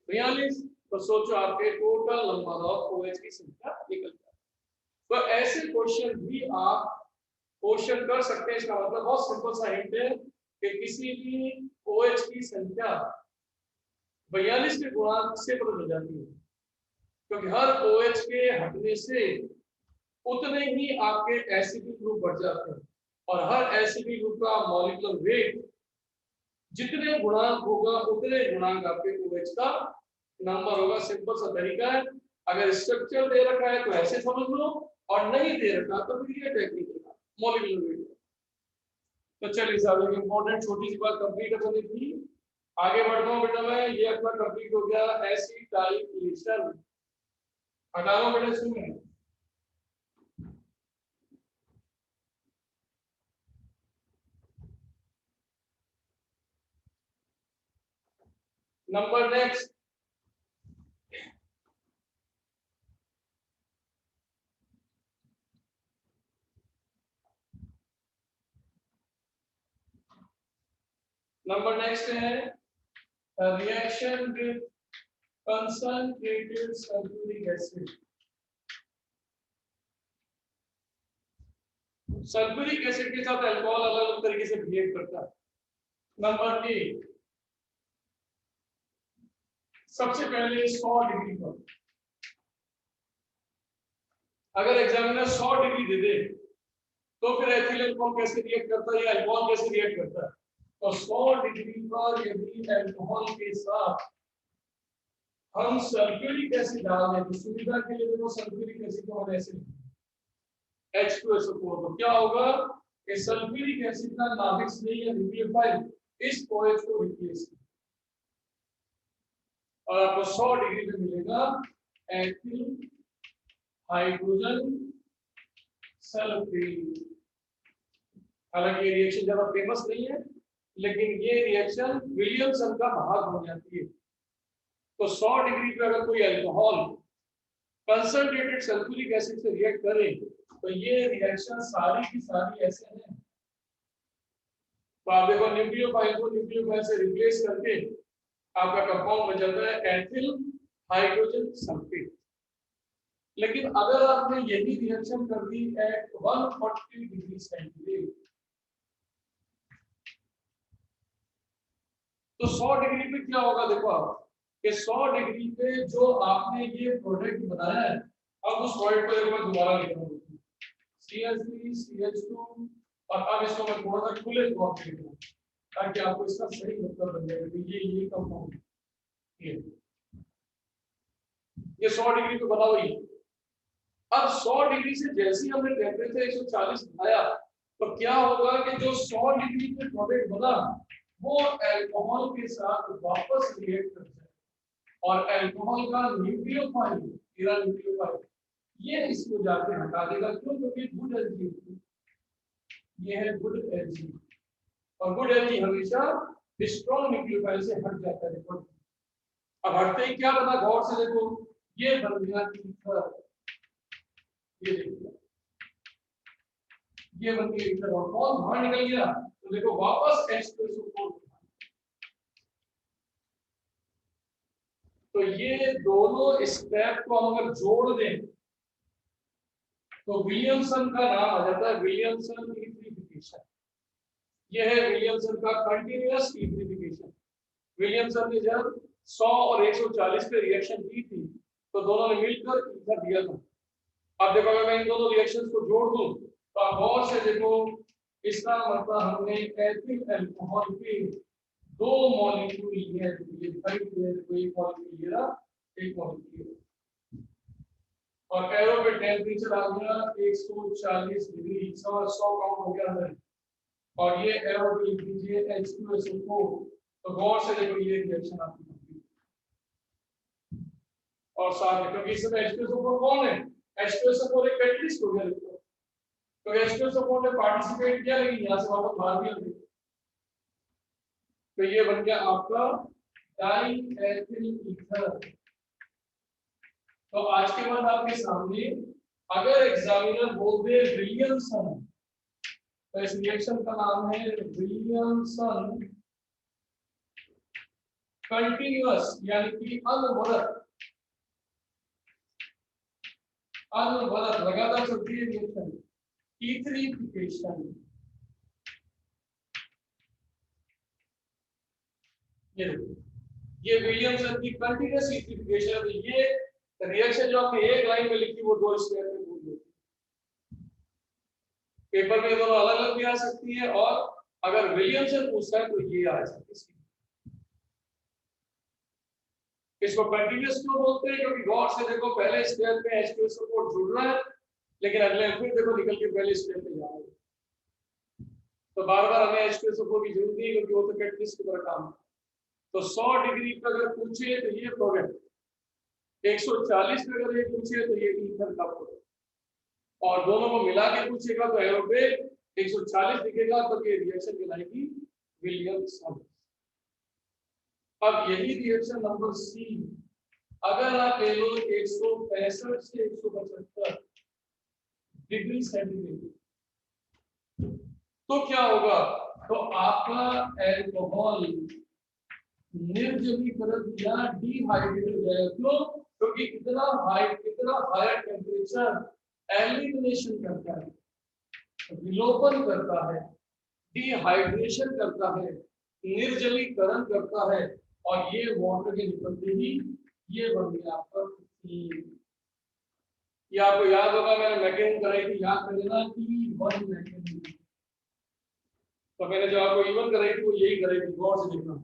42, तो सोचो आपके टोटल नंबर ऑफ OH की संख्या निकल जाए। तो ऐसे क्वेश्चन भी आप क्वेश्चन कर सकते हैं। इसका मतलब बहुत सिंपल सा हिंट है कि किसी भी OH की संख्या 42 के गुणांक से पता चल जाती है, क्योंकि हर OH के हटने से उतने ही आपके एसिडिक ग्रुप बढ़ जाते हैं और हर एसिडिक ग्रुप का मॉलिक्यूलर वेट जितने गुणांक होगा उतने गुणांक आपके OH का नंबर होगा। सिंपल सा तरीका है, अगर स्ट्रक्चर दे रखा है तो ऐसे समझ लो और नहीं दे रखा तो फिर ये टेक्निक है मॉलिक्यूलर वेट। तो चलिए साहब एक इंपॉर्टेंट छोटी सी बात कंप्लीट करनी थी, आगे बढ़ता हूँ बेटा मैं। ये अपना कंप्लीट हो गया एसिटाइलेशन। हटा लो बेटा इसमें, नंबर नेक्स्ट है reaction with concentrated sulfuric acid। Sulphuric acid के साथ अल्कोहल अलग अलग तरीके से बिहेव करता है। नंबर 1, सबसे पहले 100 डिग्री पर अगर एग्जामिनर 100 डिग्री दे दे तो फिर एथिल अल्कोहल कैसे रिएक्ट करता है या अल्कोहल कैसे रिएक्ट करता है। तो 100 डिग्री पर यदि अल्कोहल के साथ हम सल्फ्यूरिक एसिड डाल दें तो सुविधा के लिए देखो सल्फ्यूरिक एसिड को हम ऐसे H2SO4, तो क्या होगा कि सल्फ्यूरिक एसिड का नाभिक से या न्यूक्लियोफाइल इस OH को रिप्लेस और आपको 100 डिग्री पे मिलेगा एथिल हाइड्रोजन सल्फेट। हालांकि ये रिएक्शन ज्यादा फेमस नहीं है लेकिन ये रिएक्शन विलियमसन का भाग बन जाती है। तो 100 डिग्री पे अगर कोई अल्कोहल कंसंट्रेटेड सल्फ्यूरिक एसिड से रिएक्ट करे तो ये रिएक्शन सारी की सारी ऐसे हैं। तो आप देखो न्यूक्लियोफाइल को न्यूक्लियोफाइल से रिप्लेस करके आपका कंपाउंड बन जाता है एथिल हाइड्रोजन सल्फेट। लेकिन अगर आपने यही रिएक्शन कर दी एट 140 डिग्री सेंटीग्रेड तो 100 डिग्री पे क्या होगा देखो आप कि 100 डिग्री पे जो आपने ये प्रोडक्ट बनाया है, अब उस प्रोडक्ट को एक बार दोबारा लिख रहा हूं CH3 CH2 और अब इसको मैं थोड़ा सा खुले तौर पे लिख रहा हूं ताकि आपको इसका सही मतलब बन जाए कि ये कंपाउंड ये 100 डिग्री तो बना हुई। अब 100 डिग्री से जैसे ही हमने टेम्परेचर 140 बढ़ाया तो क्या होगा कि जो 100 डिग्री में प्रोडक्ट बना वो अल्कोहल के साथ वापस रिएक्ट कर जाए और अल्कोहल का न्यूक्लियोफाइल ये इसको जाके हटा देगा। क्यों? क्योंकि गुड एल्जी ये है गुड एल्जी और गुड एल्जी हमेशा स्ट्रॉन्ग न्यूक्लियोफाइल से हट जाता है। अब हटते ही क्या बना, गौर से देखो, ये बन गया ईथर, ये देखिए ये बन गया ईथर और कौन बाहर निकल गया तो देखो वापस H2SO4। तो ये दोनों स्टेप को हम अगर जोड़ दें तो विलियमसन का नाम आ जाता है विलियमसन ईथरिफिकेशन। ये है विलियमसन का कंटीन्यूअस ईथरिफिकेशन। विलियमसन ने जब 100 और 140 पे रिएक्शन की थी तो दोनों ने मिलकर ईथर दिया था। अब देखो अगर मैं इन दोनों रिएक्शंस को जोड़ दूं तो आप गौर से देखो, इसका मतलब हमने एथिल अल्कोहल के दो मॉलिक्यूल लिए हैं, ये कोई मॉलिक्यूल लिया एक मॉलिक्यूल और एरोबिक टेंपरेचर आ गया 140 डिग्री, 100 काउंट हो गया है और ये एरोबिक लीजिए H2SO4। तो गौर से देखो ये रिएक्शन आपकी और साथ में क्योंकि इसमें H2SO4 कौन है, H2SO4 एक कैटलिस्ट हो गया तो H2SO4 ने पार्टिसिपेट किया लेकिन यहाँ से वापस बाहर भी आ गया तो ये बन गया आपका डाइएथिल ईथर। तो आज के बाद आपके सामने अगर एग्जामिनर बोल दे विलियमसन तो इस रिएक्शन का नाम है विलियमसन कंटीन्यूअस यानी कि अनवरत लगातार चलती है रिएक्शन ईथरिफिकेशन। ये विलियमसन की कंटीन्यूअस ईथरिफिकेशन है। ये रिएक्शन जो आपने एक लाइन में लिखी वो दो स्टेप में बोल दो। पेपर में दोनों अलग अलग भी आ सकती है और अगर विलियमसन पूछता है तो ये आ सकती है। इसको कंटीन्यूअस क्यों बोलते हैं, क्योंकि गौर से देखो पहले स्टेप में H2SO4 जुड़ रहा है लेकिन अगले फिर देखो निकल के पहले स्टेप में जा रहा है तो बार बार हमें H2SO4 की जरूरत नहीं क्योंकि वो तो कैटलिस्ट की तरह काम है। तो 100 डिग्री पर अगर पूछे तो ये प्रोडक्ट, 140 पे अगर ये पूछे तो ये ईथर का प्रोडक्ट और दोनों को मिला के पूछेगा तो एरोबिक 140 दिखेगा तो ये रिएक्शन कहलाएगी विलियमसन। अब यही रिएक्शन नंबर सी अगर आप ले लो 165 से 175 डिग्री सेंटीग्रेड तो क्या होगा, तो आपका अल्कोहल निर्जलीकरण या डिहाइड्रेट हो जाएगा। क्यों? क्योंकि इतना हायर टेम्परेचर एलिमिनेशन करता है, विलोपन करता है, डिहाइड्रेशन करता है, निर्जलीकरण करता है और ये वाटर के निकलते ही ये बन गया आपका ये आपको याद होगा मैंने मैकेनिज्म कराई थी, याद कर लेना E1 मैकेनिज्म। तो मैंने जो आपको E1 कराई थी वो यही कराई थी, गौर से देखना।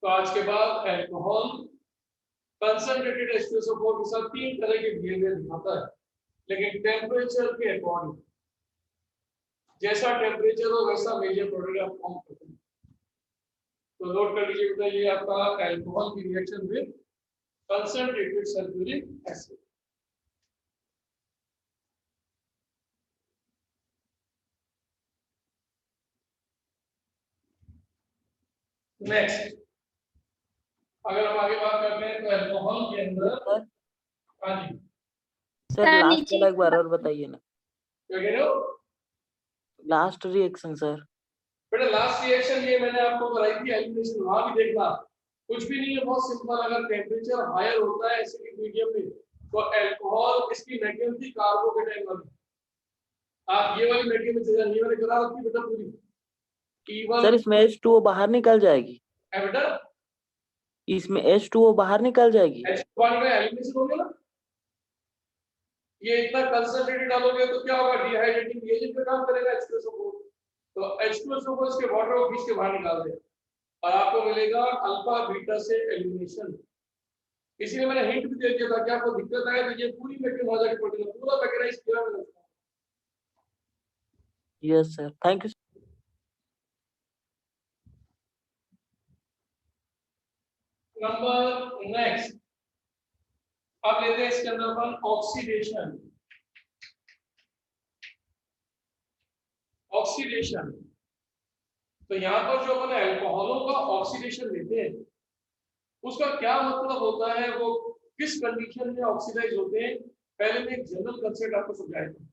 तो आज के बाद अल्कोहल कंसंट्रेटेड H2SO4 के साथ तीन तरह के बिहेवियर दिखाता है लेकिन टेम्परेचर के अकॉर्डिंग, जैसा टेम्परेचर हो वैसा मेजर प्रोडक्ट आप फॉर्म करते हैं। तो नोट कर लीजिए बेटा ये आपका अल्कोहल की reaction with concentrated sulphuric acid. Next अगर हम आगे बात करते हैं तो अल्कोहल के अंदर, हाँ जी सर लास्ट वाला एक बार और बताइए ना, क्या कह रहे हो? Last reaction sir. बेटा लास्ट रिएक्शन ये मैंने आपको कराई थी एलिमिनेशन, वहां भी देखना कुछ भी नहीं है, बहुत सिंपल। अगर टेम्परेचर हायर होता है एसिडिक मीडियम में तो अल्कोहल, इसकी मैकेनिज्म थी कार्बोकेटाइन वाली, आप ये वाली मैकेनिज्म से ये वाली करा रखी बेटा पूरी E1 सर इसमें H2O बाहर निकल जाएगी, है बेटा, इसमें H2O बाहर निकल जाएगी। H2 में एलिमिनेशन हो गया ना, ये इतना कंसंट्रेटेड डालोगे तो क्या होगा, डिहाइड्रेटिंग एजेंट पे काम करेगा H2SO4, तो H2SO4 इसके वाटर को खींच के बाहर निकाल दे और आपको मिलेगा अल्फा बीटा से एलिमिनेशन। इसीलिए मैंने हिंट भी दे दिया था कि आपको दिक्कत आए तो ये पूरी मेटल प्रोटीन पूरा मैकेनाइज किया मैंने। Yes sir, thank you. Number next, अब लेते हैं इसके अंदर अपन ऑक्सीडेशन। ऑक्सीडेशन तो यहाँ पर जो अपन अल्कोहलों का ऑक्सीडेशन लेते हैं उसका क्या मतलब होता है, वो किस कंडीशन में ऑक्सीडाइज होते हैं, पहले मैं एक जनरल कंसेप्ट आपको समझाया था।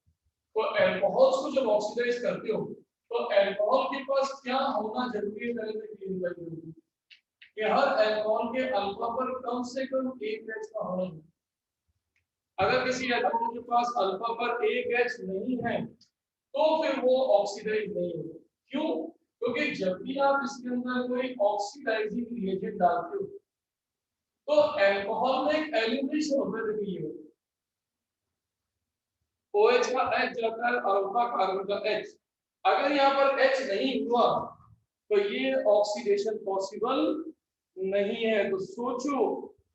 तो अल्कोहल्स को जब ऑक्सीडाइज करते हो तो अल्कोहल के पास क्या होना जरूरी है, पहले मैं क्लियर कर दूं कि हर अल्कोहल के अल्फा पर कम से कम एक H का होना है। अगर किसी अल्कोहल के पास अल्फा पर एक H नहीं है तो फिर वो ऑक्सीडाइज नहीं होगा। क्यों? क्योंकि जब भी आप इसके अंदर कोई ऑक्सीडाइजिंग रिएजेंट डालते हो तो अल्कोहल में एक एलिमिनेशन होता है। देखिए OH का H जाता है अल्फा कार्बन का H, अगर यहाँ पर H नहीं हुआ तो ये ऑक्सीडेशन पॉसिबल नहीं है। तो सोचो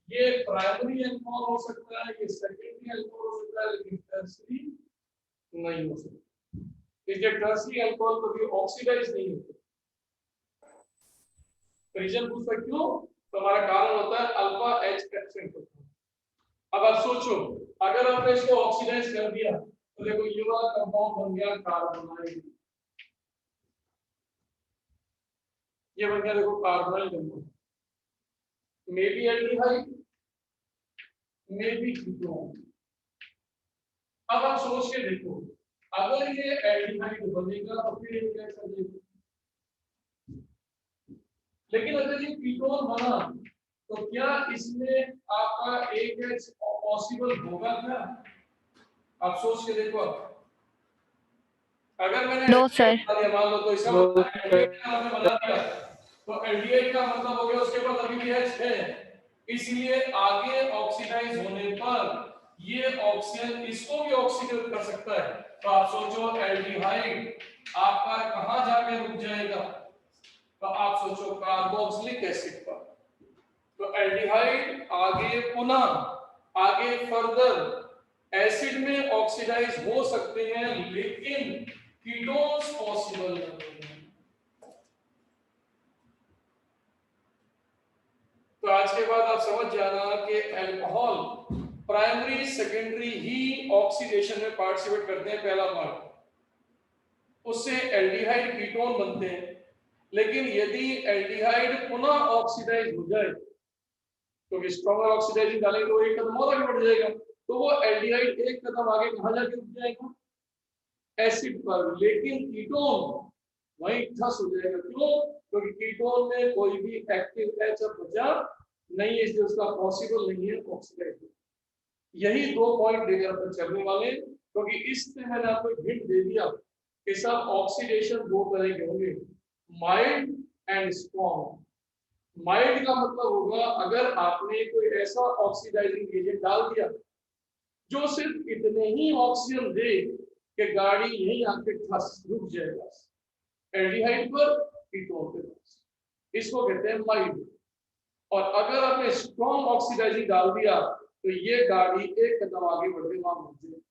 ये प्राइमरी अल्कोहल हो सकता है, ये सेकेंडरी अल्कोहल हो सकता है, लेकिन टर्शियरी नहीं हो सकता। इसलिए टर्शियरी अल्कोहल कभी ऑक्सीडाइज नहीं होते। रीजन पूछ सकते हो, तो हमारा कारण होता है अल्फा H एब्सेंट होता है। अब आप सोचो अगर हमने इसको ऑक्सीडाइज कर दिया तो देखो ये वाला कंपाउंड बन गया कार्बोनाइल, ये बन गया देखो carbonyl compound, may be aldehyde may be ketone. अब आप सोच के देखो अगर ये एल्डिहाइड बनेगा तो फिर ये कैसा बनेगा, लेकिन अगर ये कीटोन बना तो क्या इसमें आपका एक H पॉसिबल होगा क्या? आप सोच के देखो। अगर मैंने No, sir. मान लो तो इसका मतलब एल्डिहाइड का हमने बना दिया तो एल्डिहाइड का मतलब हो गया उसके पास अभी भी H है, इसलिए आगे ऑक्सीडाइज होने पर ये ऑक्सीजन इसको भी ऑक्सीडेट कर सकता है। तो आप सोचो एल्डिहाइड आपका कहां जाके रुक जाएगा, तो आप सोचो कार्बोक्सिलिक एसिड पर। तो एल्डिहाइड आगे पुनः आगे फर्दर एसिड में ऑक्सीडाइज हो सकते हैं, लेकिन कीटोन्स पॉसिबल नहीं है। तो आज के बाद आप समझ जाना कि अल्कोहल प्राइमरी सेकेंडरी ही ऑक्सीडेशन में पार्टिसिपेट करते हैं, पहला पार्ट, उससे एल्डिहाइड कीटोन बनते हैं। लेकिन यदि एल्डिहाइड पुनः ऑक्सीडाइज हो जाए तो स्ट्रॉन्गर ऑक्सीडाइजिंग डालेंगे तो एक कदम और आगे बढ़ जाएगा, तो वो एल्डिहाइड एक कदम आगे कहां जाके रुक जाएगा, एसिड पर। लेकिन कीटोन वहीं ठस हो जाएगा। क्यों? क्योंकि कीटोन में कोई भी एक्टिव H बचा नहीं है, इसलिए उसका पॉसिबल नहीं है ऑक्सीडाइज। यही दो पॉइंट लेकर अपन चलने वाले, क्योंकि इससे मैंने आपको हिंट दे दिया कि सब ऑक्सीडेशन दो तरह के होंगे, माइल्ड एंड स्ट्रॉन्ग। माइल्ड का मतलब होगा अगर आपने कोई ऐसा ऑक्सीडाइजिंग एजेंट डाल दिया जो सिर्फ इतने ही ऑक्सीजन दे कि गाड़ी यहीं आके ठस रुक जाएगा, एल्डिहाइड पर कीटोन पे बस, इसको कहते हैं माइल्ड। और अगर आपने स्ट्रॉन्ग ऑक्सीडाइजिंग डाल दिया तो ये गाड़ी एक कदम आगे बढ़ के वहां पहुंच जाएगी।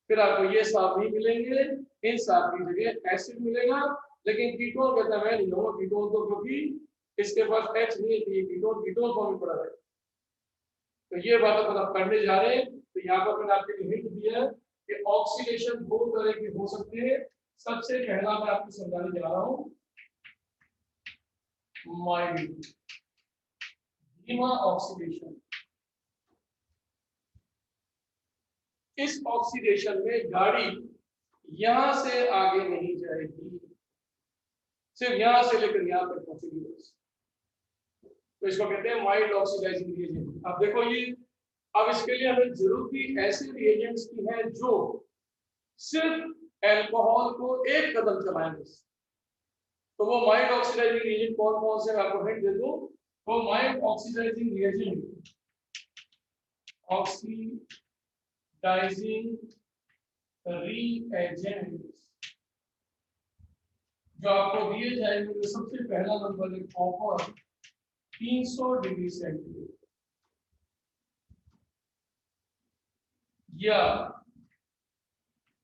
फिर आपको ये साथ नहीं मिलेंगे, इन साथ की जगह एसिड मिलेगा, लेकिन कीटोन कहता है मैं नहीं लूंगा कीटोन, तो क्योंकि इसके पास H नहीं है, कीटोन कीटोन फॉर्म में पड़ा है। तो ये बात अपन आप करने जा रहे हैं। तो यहाँ पर मैंने आपके लिए हिंट दिया है कि ऑक्सीडेशन दो तरह के हो सकते हैं। सबसे पहला मैं आपको समझाने जा रहा हूँ माइल्ड धीमा ऑक्सीडेशन। इस ऑक्सीडेशन में गाड़ी यहां से आगे नहीं जाएगी, सिर्फ यहां से लेकर यहां तक पहुंचेगी बस। तो इसको कहते हैं माइल्ड ऑक्सीडाइजिंग रिएजेंट। अब देखो ये, अब इसके लिए हमें जरूरत भी ऐसे रिएजेंट्स की है जो सिर्फ अल्कोहल को एक कदम चलाएं बस। तो वो माइल्ड ऑक्सीडाइजिंग रिएजेंट कौन कौन से, आपको हिंट दे दूं। वो माइल्ड ऑक्सीडाइजिंग रिएजेंट ऑक्सीडाइजिंग डाइजिंग reagents जो आपको दिए जाएंगे, तो सबसे पहला नंबर है कॉपर 300 डिग्री सेंटीग्रेड, या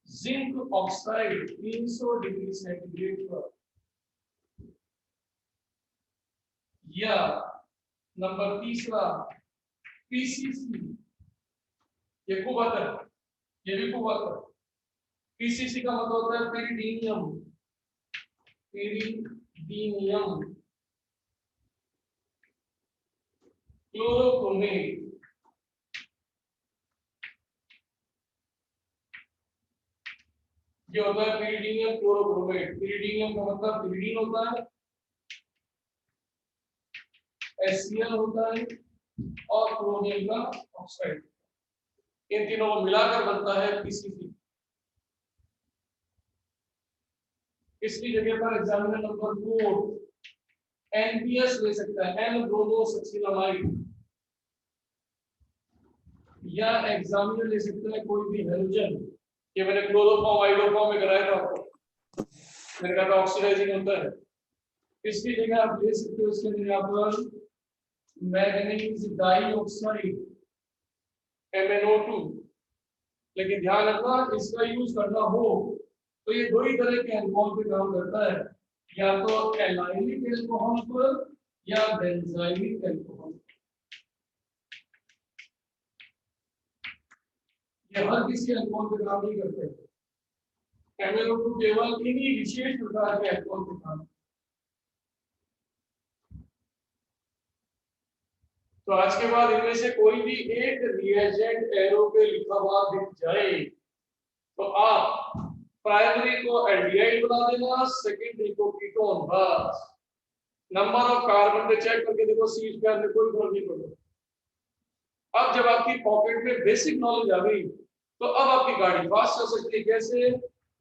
जिंक ऑक्साइड 300 डिग्री सेंटीग्रेड पर, या नंबर तीसरा पीसीसी, ये कुवत है, ये भी कुवत है। पीसीसी का मतलब होता है पेरिडीनियम, पेरिडीनियम क्लोरोक्रोमेट, ये होता है पेरिडीनियम क्लोरोक्रोमेट। पेरिडीनियम का मतलब पेरिडीन होता है, HCl होता है, और क्रोमियम का ऑक्साइड, इन तीनों को मिलाकर बनता है पीसीसी। इसकी जगह पर एग्जामिनर नंबर 4 एनपीएस ले सकता है, एन ब्रोमोसक्सिलामाइड, या एग्जामिनर ले सकता है कोई भी हेलोजन। ये मैंने क्लोरोफॉर्म आइडोफॉर्म में कराया था आपको, मैंने कहा था ऑक्सीडाइजिंग होता है। इसकी जगह आप ले सकते हो इसके अंदर यहाँ पर मैंगनीज डाइऑक्साइड MnO2, लेकिन ध्यान रखना इसका यूज करना हो तो ये दो ही तरह के अल्कोहल पे काम करता है, या तो एलाइनिक अल्कोहल पर या बेंजाइलिक अल्कोहल। ये हर किसी अल्कोहल पे काम नहीं करते, MnO2 केवल इन्हीं विशेष प्रकार के अल्कोहल पे काम। तो आज के बाद इनमें से कोई भी एक रिएजेंट एरो पे लिखा हुआ दिख जाए तो आप प्राइमरी को एल्डिहाइड बना देना, सेकेंडरी को कीटोन, बस। नंबर ऑफ कार्बन पे चेक करके देखो, C स्क्वायर में कोई फर्क नहीं पड़ता। अब जब आपकी पॉकेट में बेसिक नॉलेज आ गई तो अब आपकी गाड़ी फास्ट चल सकती है। कैसे?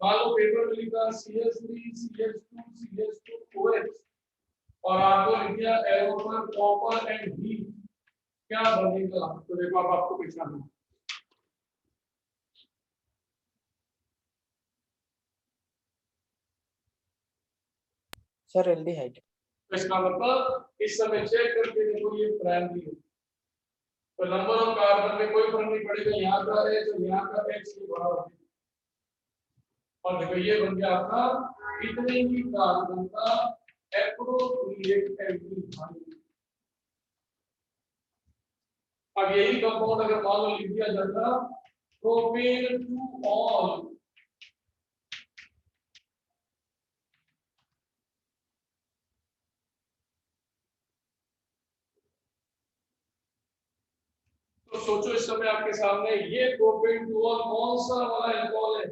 मान लो पेपर में लिखा CH3 CH2 CH2 OH और आपको लिख दिया एरो पर कॉपर एंड हीट, क्या बनेगा? तो देखो अब आपको पहचानना। Sir aldehyde. तो इसका मतलब इस समय चेक करके देखो ये प्राइमरी है, तो नंबर ऑफ कार्बन में कोई फर्क नहीं पड़ेगा, यहाँ का है तो यहाँ का H से बड़ा हो गया। और देखो ये बन गया आपका इतने ही कार्बन का एप्रोप्रिएट एल्डिहाइड। अब यही कंपाउंड अगर मान लो लिख दिया जाता प्रोपेन टू ऑल, तो सोचो इस समय आपके सामने ये प्रोपेन टू ऑल कौन सा वाला अल्कोहल है?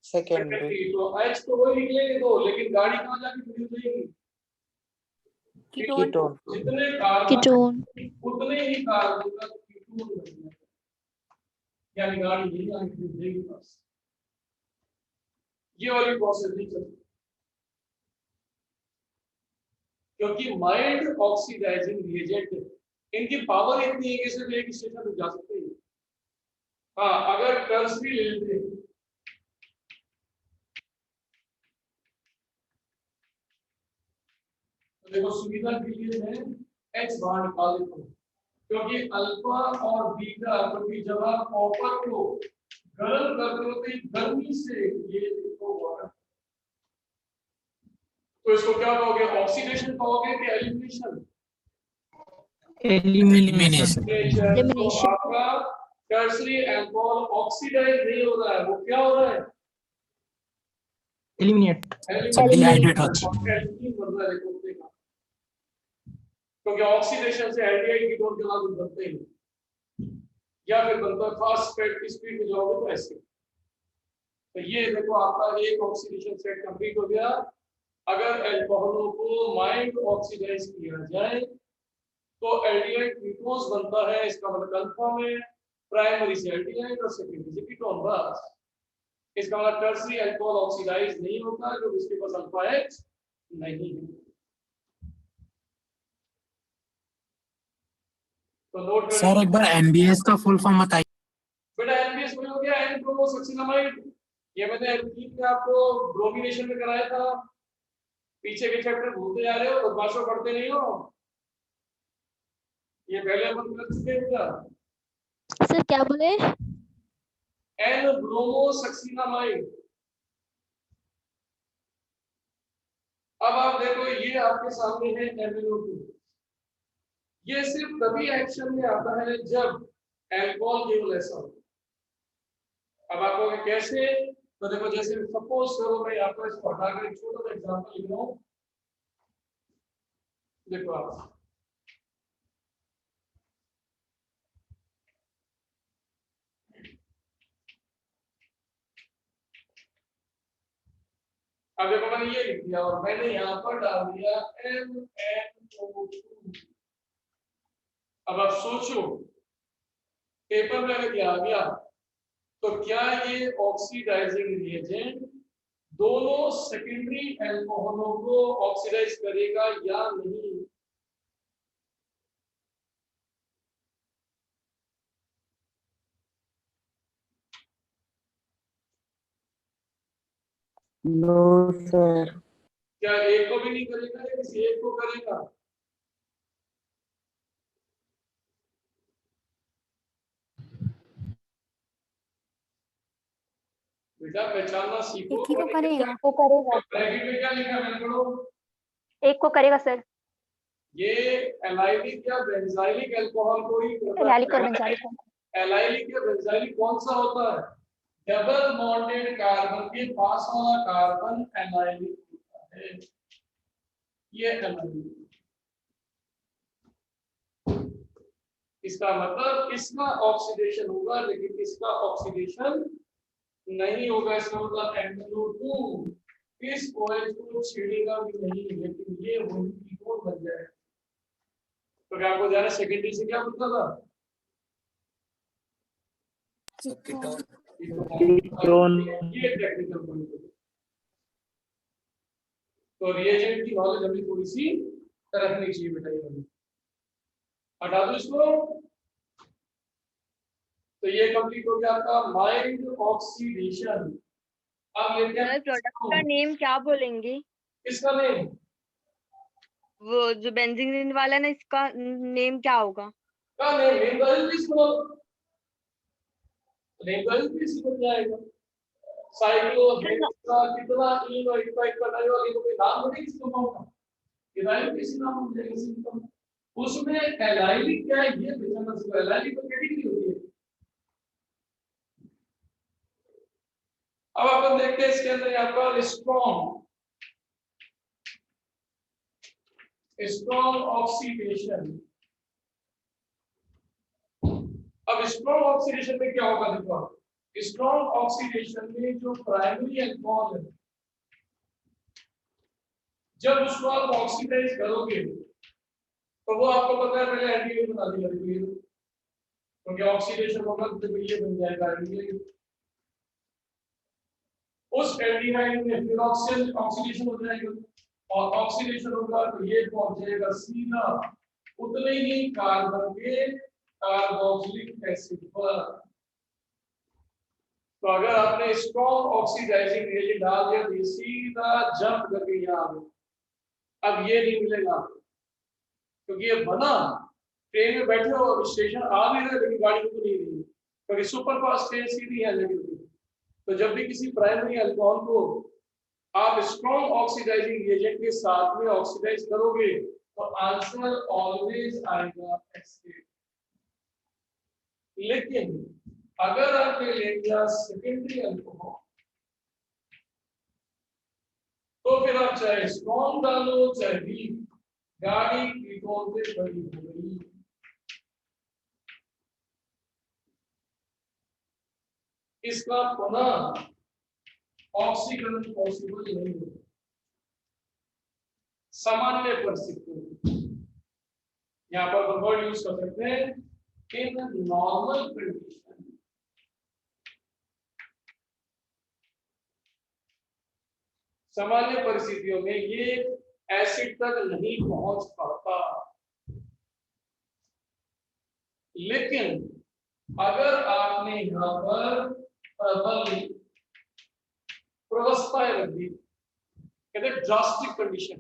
सेकेंडरी। तो H तो वही निकलेंगे दो, लेकिन गाड़ी कहाँ जाके खड़ी हो जाएगी? कीटोन। जितने कार्बन कीटोन। उतने ही कार्बन का कीटोन बन जाएगा, यानी गाड़ी नहीं आगे खड़ी हो जाएगी बस। ये वाली प्रोसेस नहीं चलती क्योंकि माइल्ड ऑक्सीडाइजिंग रिएजेंट है, इनकी पावर इतनी है कि सिर्फ एक स्टेशन तक जा सकते हैं। हाँ, अगर कर्स भी ले लेते तो देखो सुविधा के लिए मैं H बाहर निकाल देता हूँ, क्योंकि अल्फा और बीटा, क्योंकि जब आप कॉपर को गर्म करते हो तो गर्मी से ये वाटर, तो इसको क्या कहोगे? ऑक्सीडेशन कहोगे कि एलिमिनेशन? Elimination. तो आपका टर्शरी अल्कोहल ऑक्सीडाइज नहीं हो रहा है, वो क्या हो रहा है? Eliminate. एलिमिनेट Dehydrate बन रहा है कोप्टे का, क्योंकि ऑक्सीडेशन से एल्डिहाइड कीटोन के बाद बनते हैं, या फिर बनता है फास्ट स्पीड की स्पीड में जाओगे तो ऐसे। तो ये देखो आपका एक ऑक्सीडेशन सेट कंप्लीट हो गया। अगर अल्कोहलों को माइल्ड ऑक्सीडाइज किया जाए तो एल्डिहाइड कीटोन्स बनता है, इसका मतलब अल्फा में प्राइमरी से एल्डिहाइड और सेकेंडरी से कीटोन, बस। इसका मतलब टर्शरी अल्कोहल ऑक्सीडाइज नहीं होता है क्योंकि इसके पास अल्फा H नहीं है। तो नोट सर एक बार NBS का फुल फॉर्म बताइए। बेटा ब्रोमोसक्सिनामाइड, ये मैंने एल्कीन में आपको ब्रोमिनेशन में कराया था। पीछे के चैप्टर भूलते जा रहे हो, बदमाशों पढ़ते नहीं हो। ये पहले अपन कर चुके हैं। सर क्या बोले? N bromosuccinimide. अब आप देखो, ये आपके सामने है MnO2। ये सिर्फ तभी एक्शन में आता है जब अल्कोहल केवल ऐसा हो। अब आप कहोगे कैसे? तो देखो, जैसे सपोज करो मैं आपको इसको हटाकर एक छोटा सा एग्जांपल लिख रहा हूं। देखो आप, अब देखो मैंने ये लिख दिया और मैंने यहाँ पर डाल दिया MnO2। अब आप सोचो, पेपर में अगर ये आ गया तो क्या ये ऑक्सीडाइजिंग रिएजेंट दोनों सेकेंडरी अल्कोहलों को ऑक्सीडाइज करेगा या नहीं? No sir. क्या एक को भी नहीं करेगा या किसी एक को करेगा? बेटा पहचानना सीखो। एक ही को करेगा। को करेगा, ब्रैकेट में क्या लिखा है मैंने पढ़ो? एक को करेगा सर। ये एलाइलिक या बेंजाइलिक अल्कोहल को ही एलाइलिक और बेंजाइलिक। एलाइलिक या बेंजाइलिक कौन सा होता है? डबल बॉन्डेड कार्बन के पास वाला कार्बन एलाइलिक होता है। ये एलाइलिक, इसका मतलब इसका ऑक्सीडेशन होगा लेकिन इसका ऑक्सीडेशन नहीं होगा। इसका मतलब MnO2 इस OH को छेड़ेगा भी नहीं, लेकिन ये वही कीटोन बन जाएगा। तो क्या आपको जाना सेकेंडरी से क्या पूछा था? कीटोन। ये टेक्निकल पॉइंट है। तो रिएजेंट की नॉलेज हमें थोड़ी सी रखनी चाहिए बेटा। ये हटा दो इसको। तो ये कंप्लीट हो गया आपका माइल्ड ऑक्सीडेशन। अब लेते हैं प्रोडक्ट का नेम क्या बोलेंगे? इसका नेम, वो जो बेंजीन वाला ना, इसका नेम क्या होगा? का नेम बन जाएगा। साइक्लोहेक्सा कितना इन और इतना इतना डाइऑल, ये कोई नाम नहीं इसको होगा। इथाइल किसी नाम हो जाएगा सिंपल। उसमें एलाइलिक क्या है ये पहचानना सीखो। एलाइलिक तो कैटेगरी होती है। अब अपन देखते हैं इसके अंदर आपका स्ट्रॉन्ग ऑक्सीडेशन। अब स्ट्रॉन्ग ऑक्सीडेशन में क्या होगा? देखो, स्ट्रॉन्ग ऑक्सीडेशन में जो प्राइमरी अल्कोहल है, जब उसको आप ऑक्सीडाइज करोगे तो वो आपको पता है पहले एल्डिहाइड बना देगा। क्योंकि ऑक्सीडेशन होगा तो ये बन जाएगा एल्डिहाइड। उस एल्डिहाइड में फिर ऑक्सीडेशन हो जाएगा और ऑक्सीडेशन होगा तो ये पहुंच जाएगा सीधा उतने ही कार्बन के कार्बोक्सिलिक एसिड पर। तो अगर आपने स्ट्रॉन्ग ऑक्सीडाइजिंग रिएजेंट डाल दिया तो सीधा जंप करके यहाँ आ गया। अब ये नहीं मिलेगा क्योंकि ये बना ट्रेन में बैठे हो, स्टेशन आ भी रहे लेकिन गाड़ी को नहीं रही, क्योंकि सुपर फास्ट ट्रेन सीधी है लेकिन। तो जब भी किसी प्राइमरी अल्कोहल को आप स्ट्रॉन्ग ऑक्सीडाइजिंग रिएजेंट के साथ में ऑक्सीडाइज करोगे तो आंसर ऑलवेज आएगा एसिड। लेकिन अगर आपने ले लिया सेकेंडरी अल्कोहल तो फिर आप चाहे स्ट्रॉन्ग डालो चाहे वीक, गाड़ी कीटोन से बड़ी हो गई। इसका पुनः ऑक्सीकरण पॉसिबल नहीं है सामान्य परिस्थितियों। यहाँ पर वर्ड यूज कर सकते हैं इन नॉर्मल कंडीशन। सामान्य परिस्थितियों में ये एसिड तक नहीं पहुंच पाता। लेकिन अगर आपने यहाँ पर प्रबल प्रवस्था है रख दी, कहते ड्रास्टिक कंडीशन,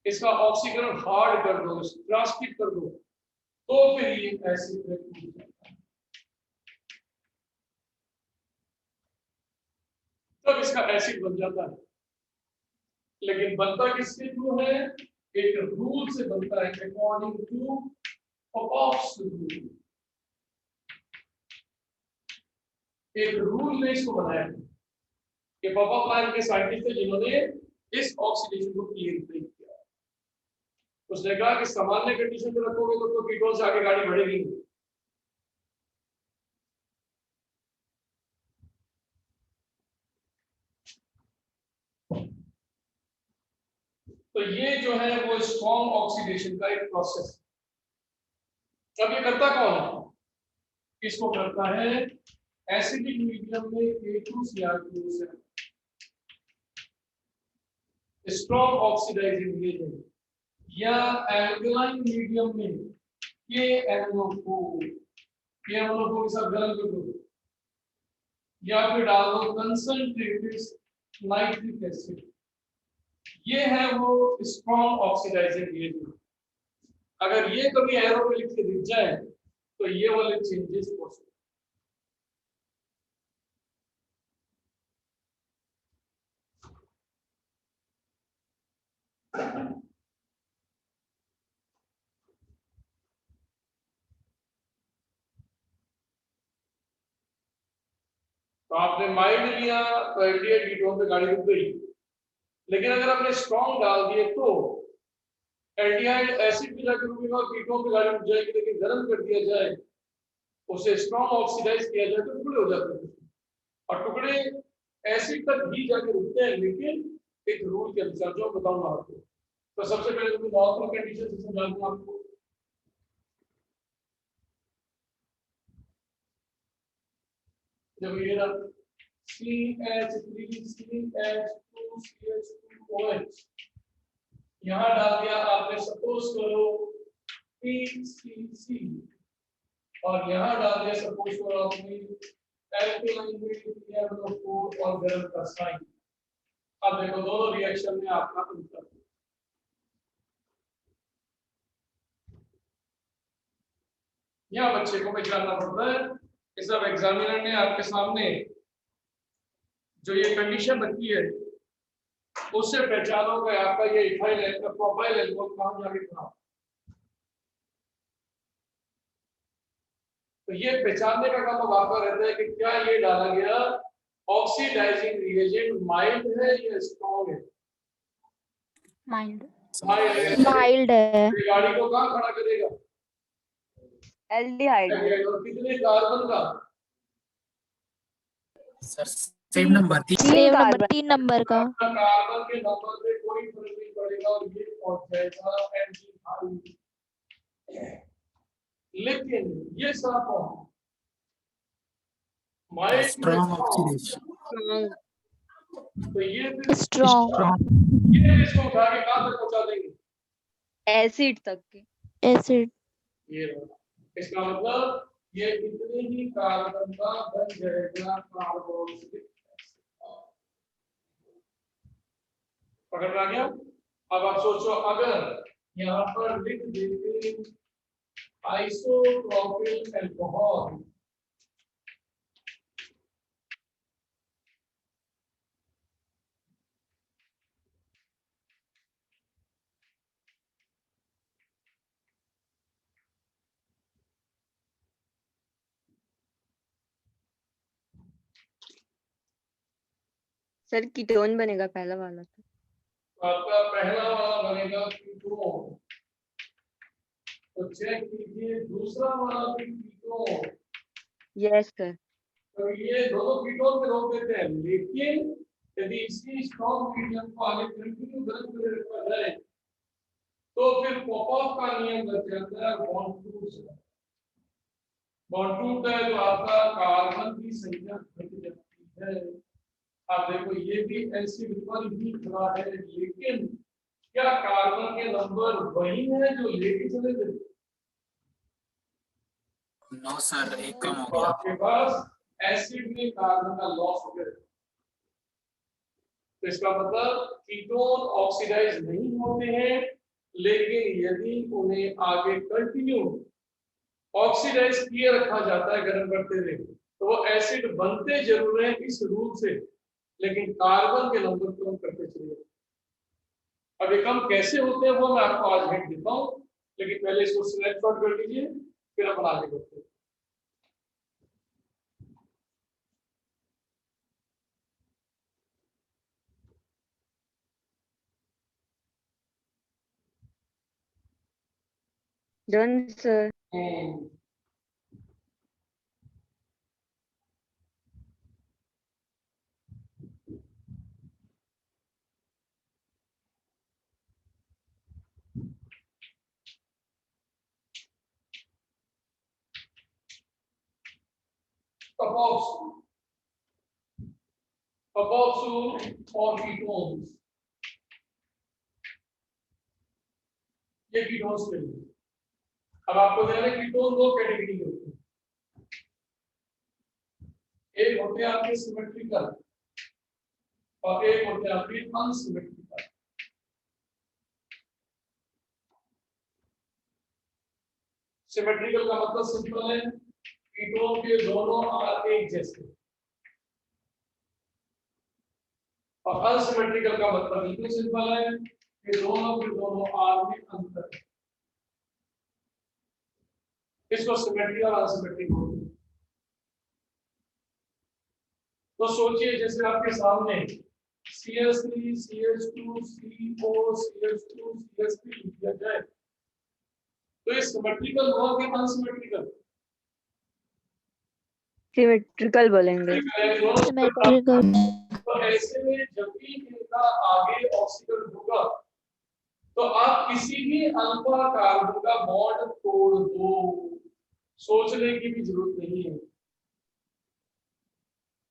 इसका ऑक्सीकरण हार्ड कर दो, ड्रास्टिक कर दो, तो फिर ये एसिड में टूट जाता है, तब इसका एसिड बन जाता है। लेकिन बनता किसके थ्रू है? एक रूल से बनता है, अकॉर्डिंग टू पॉपॉफ्स रूल। एक रूल ने इसको बनाया है कि पॉपॉफ नाम के साइंटिस्ट थे जिन्होंने इस ऑक्सीडेशन को क्लियर किया। उसने कहा कि सामान्य कंडीशन में रखोगे तो कीटोन से आगे गाड़ी बढ़ेगी नहीं। तो ये जो है वो स्ट्रॉन्ग ऑक्सीडेशन का एक प्रोसेस। अब ये करता कौन है? इसको करता है एसिडिक मीडियम में A2Cr2 स्ट्रॉन्ग ऑक्सीडाइजिंग एजेंट, या एल्कलाइन मीडियम में KMnO4 के साथ गर्म कर दो, या फिर डाल दो कंसंट्रेटेड नाइट्रिक एसिड। ये है वो स्ट्रॉन्ग ऑक्सीडाइजिंग एजेंट। अगर ये कभी एरो पे लिख के दिख जाए तो ये वाले चेंजेस पॉसिबल। तो आपने माइल्ड लिया तो एल्डिहाइड कीटोन पे गाड़ी रुक गई, लेकिन अगर आपने स्ट्रॉन्ग डाल दिए तो एल्डिहाइड एसिड भी जाकर रुकेगा और कीटोन पे गाड़ी रुक जाएगी। लेकिन गर्म कर दिया जाए, उसे स्ट्रॉन्ग ऑक्सीडाइज किया जाए तो टुकड़े हो जाते हैं, और टुकड़े एसिड तक ही जाकर रुकते हैं, लेकिन एक रूल के अनुसार जो बताऊंगा आपको। तो सबसे पहले मैं नॉर्मल कंडीशन से समझा दूं आपको। जब ये CH3CH2CH2OH यहाँ डाल दिया आपने, सपोज करो PCC, और यहाँ डाल दिया सपोज करो आपने एल्कलाइन में KMnO4 और गर्म का साइन। अब देखो दोनों रिएक्शन में आपका अंतर, यहाँ बच्चे को पहचानना पड़ता है। इस सब एग्जामिनर ने आपके सामने जो ये कंडीशन रखी है उससे पहचानो कि आपका ये इथाइल है, प्रोपाइल एल्कोहल कहां जाके खड़ा। तो ये पहचानने का काम अब आपका रहता है कि क्या ये डाला गया ऑक्सीडाइजिंग रिएजेंट माइल्ड है या स्ट्रॉन्ग है? माइल्ड माइल्ड है। ये गाड़ी को कहां खड़ा करेगा? एल्डिहाइड। और कितने कार्बन का? Sir same number same number 3 number का। कार्बन के नंबर पे कोई फर्क नहीं पड़ेगा और ये पहुंच जाएगा एल्डिहाइड। लेकिन ये साफ हो माइल्ड स्ट्रॉन्ग ऑक्सीडेशन। तो ये स्ट्रॉन्ग ये इसको उठा के कहां तक पहुंचा देंगे? एसिड तक के। एसिड। ये रहा। इसका मतलब ये इतने ही कार्बन का बन जाएगा कार्बोक्सिलिक एसिड। पकड़ में आ गया? अब आप सोचो, अगर यहाँ पर लिख देते आइसोप्रोपिल अल्कोहल, सर कीटोन बनेगा पहला वाला तो। आपका पहला वाला बनेगा कीटोन। तो चेक कीजिए दूसरा वाला भी कीटोन। Yes sir. तो ये दोनों कीटोन पे रोक देते हैं, लेकिन यदि इसी स्ट्रॉन्ग मीडियम को आगे कंटिन्यू गर्म करके रखा जाए तो फिर पॉपऑफ का नियम लग जाता है, बॉन्ड टूट। बॉन्ड टूटता है तो आपका कार्बन की संख्या घट जाती है। आप देखो ये भी एसिड पर ही खड़ा है, लेकिन क्या कार्बन के नंबर वही है जो लेके चले थे? नो सर, एक कम हो तो गया। आपके पास एसिड में कार्बन का लॉस हो गया। तो इसका मतलब कीटोन ऑक्सीडाइज नहीं होते हैं, लेकिन यदि उन्हें आगे कंटिन्यू ऑक्सीडाइज किए रखा जाता है गर्म करते हुए, तो वो एसिड बनते जरूर हैं इस रूप से, लेकिन कार्बन के नंबर कम करते चले जाते। अब ये कम कैसे होते हैं वो मैं आपको आज हिंट देता हूं, लेकिन पहले इसको स्नैपशॉट कर लीजिए, फिर अपन आगे बढ़ते हैं। Done, sir. Carboxyl और ketones, ये कीटोन्स के लिए। अब आपको ध्यान है कीटोन दो कैटेगरी के होते हैं, एक होते हैं आपके सिमेट्रिकल और एक होते हैं आपके अनसिमेट्रिकल। सिमेट्रिकल का मतलब सिंपल है, कीटोन के दोनों आर एक जैसे, और अनसिमेट्रिकल का मतलब बिल्कुल सिंपल है कि दोनों के दोनों आर में अंतर है। इसको सिमेट्रिक और अनसिमेट्रिक बोलते हैं। तो सोचिए जैसे आपके सामने CH3 CH2 CO CH2 CH3 लिखा जाए, तो ये सिमेट्रिकल हुआ कि अनसिमेट्रिकल? Symmetrical बोलेंगे। Symmetrical. तो ऐसे में जब भी इनका आगे ऑक्सीजन होगा, तो आप किसी भी अल्फा कार्बन का बॉन्ड तोड़ दो, सोचने की भी जरूरत नहीं है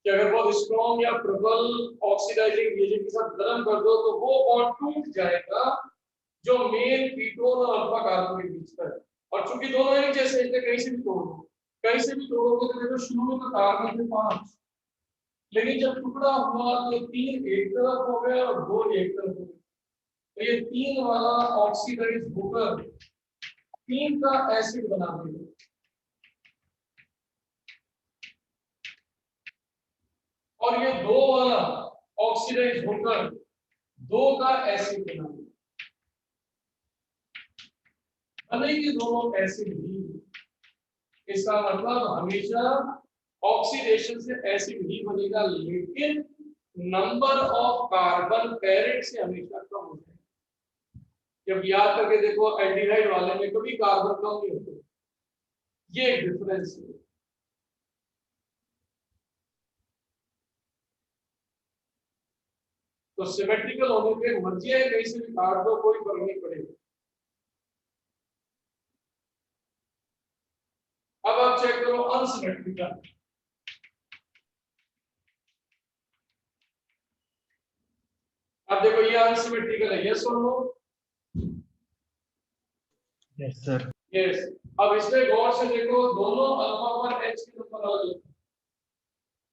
कि अगर बहुत स्ट्रॉन्ग या प्रबल ऑक्सीडाइजिंग एजेंट के साथ गर्म कर दो तो वो बॉन्ड टूट जाएगा जो मेन कीटोन और अल्फा कार्बन के बीच का है। और चूंकि दोनों एक जैसे हैं, कहीं से भी तोड़ दो, कहीं से भी तोड़ोगे तो देखो शुरू में तो कार्बन थे 5, लेकिन जब टुकड़ा हुआ तो 3 एक तरफ हो गए और 2 एक तरफ हो गए। तो ये 3 वाला ऑक्सीडाइज होकर 3 का एसिड बना देगा, और ये 2 वाला ऑक्सीडाइज होकर 2 का एसिड बना देगा। भले ही दोनों एसिड ही, इसका मतलब हमेशा ऑक्सीडेशन से एसिड ही बनेगा, लेकिन नंबर ऑफ कार्बन पेरेंट से हमेशा कम हो जाएगा। जब याद करके देखो एल्डिहाइड वाले में कभी कार्बन कम नहीं होते, ये एक डिफरेंस है। तो सिमेट्रिकल होने पे मर्जी है कहीं से भी काट दो, कोई फर्क नहीं पड़ेगा। अब आप चेक करो अनसिमेट्रिकल। अब देखो ये अनसिमेट्रिकल है, यस और नो? Yes, sir. यस। अब इसमें गौर से देखो, दोनों अल्फा पर H के नंबर अलग है।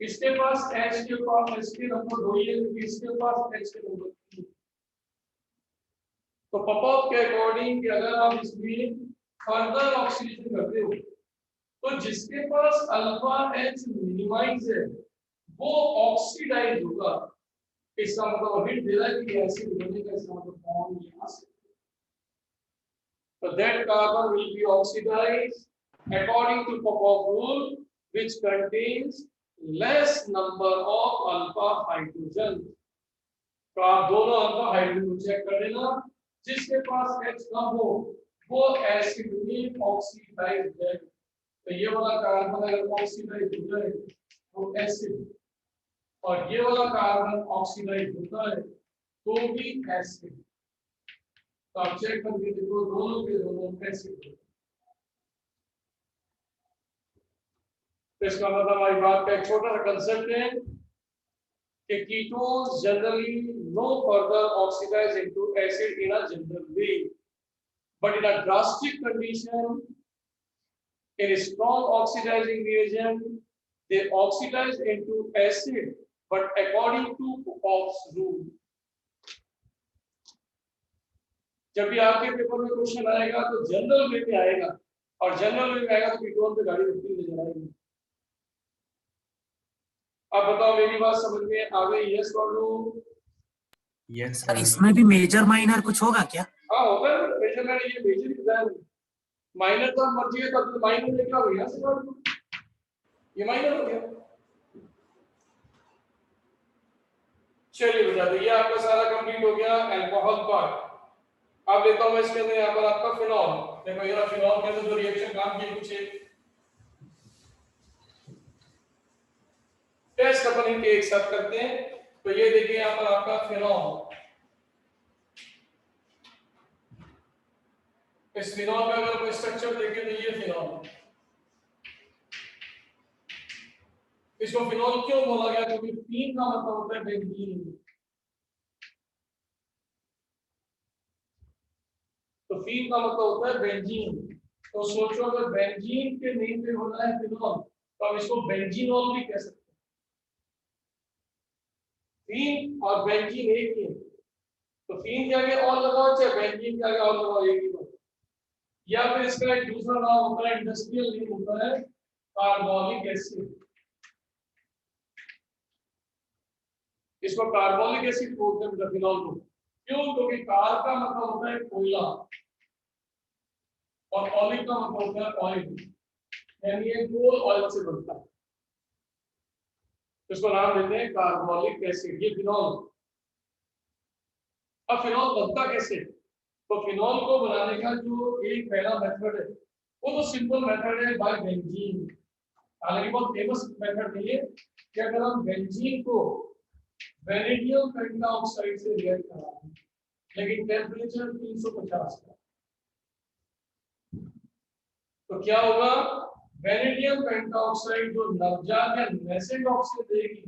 इसके पास H के पास H के नंबर 2 है, इसके पास H के नंबर 3। तो पॉपअप के अकॉर्डिंग कि अगर आप इसमें फर्दर ऑक्सीडेशन करते हो तो जिसके पास अल्फा H मिनिमाइज है वो ऑक्सीडाइज होगा। इसका मतलब हिंट दे रहा है कि एसिड बनेगा, इसका मतलब बॉन्ड यहां से, so that carbon will be oxidized according to Popov rule, which contains less number of alpha hydrogen। तो आप दोनों अल्फा हाइड्रोजन चेक कर लेना, जिसके पास H कम हो वो एसिड में ऑक्सीडाइज है। तो ये वाला कार्बन अगर ऑक्सीडाइज हो जाए तो एसिड, और ये वाला कार्बन ऑक्सीडाइज होता है तो भी एसिड। तो आप चेक करके देखो दोनों के दोनों एसिड। तो इसका मतलब हमारी बात का एक छोटा सा कंसेप्ट है कि ketones generally no further oxidise into acid in a general way, but in a drastic condition, in a strong oxidizing reagent, they oxidize into acid, but according to Pop's rule. जब भी आपके paper में question आएगा तो general वे में आएगा, और general वे में आएगा तो कीटोन पे गाड़ी रुकती नजर आएगी। अब बताओ मेरी बात समझ में आ गई? यस और नो? Yes sir. इसमें भी मेजर माइनर कुछ होगा क्या? हाँ होगा, मेजर में ये मेजर कितना है, माइनर तो मर्जी है, तब माइनर में क्या हो गया सर, ये माइनर हो गया। चलिए बेटा, तो ये आपका सारा कंप्लीट हो गया अल्कोहल पार्ट। अब लेता हूं मैं इसके अंदर यहाँ पर आपका फिनॉल। देखो ये फिनॉल के अंदर जो रिएक्शन काम की कुछ टेस्ट अपन इनके एक साथ करते हैं। तो ये देखिए यहाँ पर आपका फिनॉल, इस फिनॉल का अगर कोई स्ट्रक्चर देखें तो ये फिनॉल, इसको फिनॉल क्यों बोला गया? क्योंकि फीन का मतलब होता है बेंजीन। तो फीन का मतलब होता है बेंजीन। तो सोचो अगर बेंजीन के नेम पे होना है फिनॉल, तो हम इसको बेंजीनॉल भी कह सकते हैं। फीन और बेंजीन एक ही है, तो फीन के आगे ऑल लगाओ चाहे बेंजीन के आगे ऑल लगाओ, एक ही बात। या फिर इसका एक दूसरा नाम होता है, इंडस्ट्रियल नेम होता है कार्बोलिक एसिड। इसको कार्बोलिक एसिड बोलते हैं फिनॉल को। क्यों? क्योंकि कार का मतलब होता है कोयला और ऑलिक का मतलब होता है ऑयल, यानी ये गोल ऑयल से बनता है। इसको नाम देते हैं कार्बोलिक एसिड, ये फिनॉल। अब फिनॉल बनता कैसे? तो फिनॉल को बनाने का जो एक पहला मेथड है वो तो सिंपल मेथड है बाय बेंजीन। हालांकि बहुत फेमस मेथड नहीं है कि अगर हम बेंजीन को वेनेडियम पेंटाऑक्साइड से रिएक्ट कराएं, लेकिन टेम्परेचर 350 का, तो क्या होगा? वेनेडियम पेंटाऑक्साइड जो नवजात या नेसेंट ऑक्सीजन देगी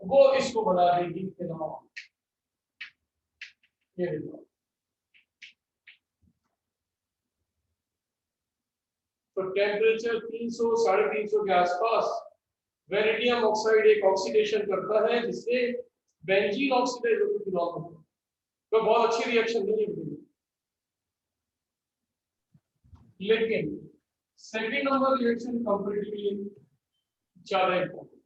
वो इसको बना देगी फिनॉल। ये देखो, तो टेम्परेचर 300 350 के आसपास वेनेडियम ऑक्साइड एक ऑक्सीडेशन करता है जिससे बेंजीन ऑक्सीडाइज होकर फिनॉल बनता है। तो बहुत अच्छी रिएक्शन नहीं है, लेकिन सेकंड नंबर रिएक्शन कंपैरेटिवली ज्यादा इंपॉर्टेंट।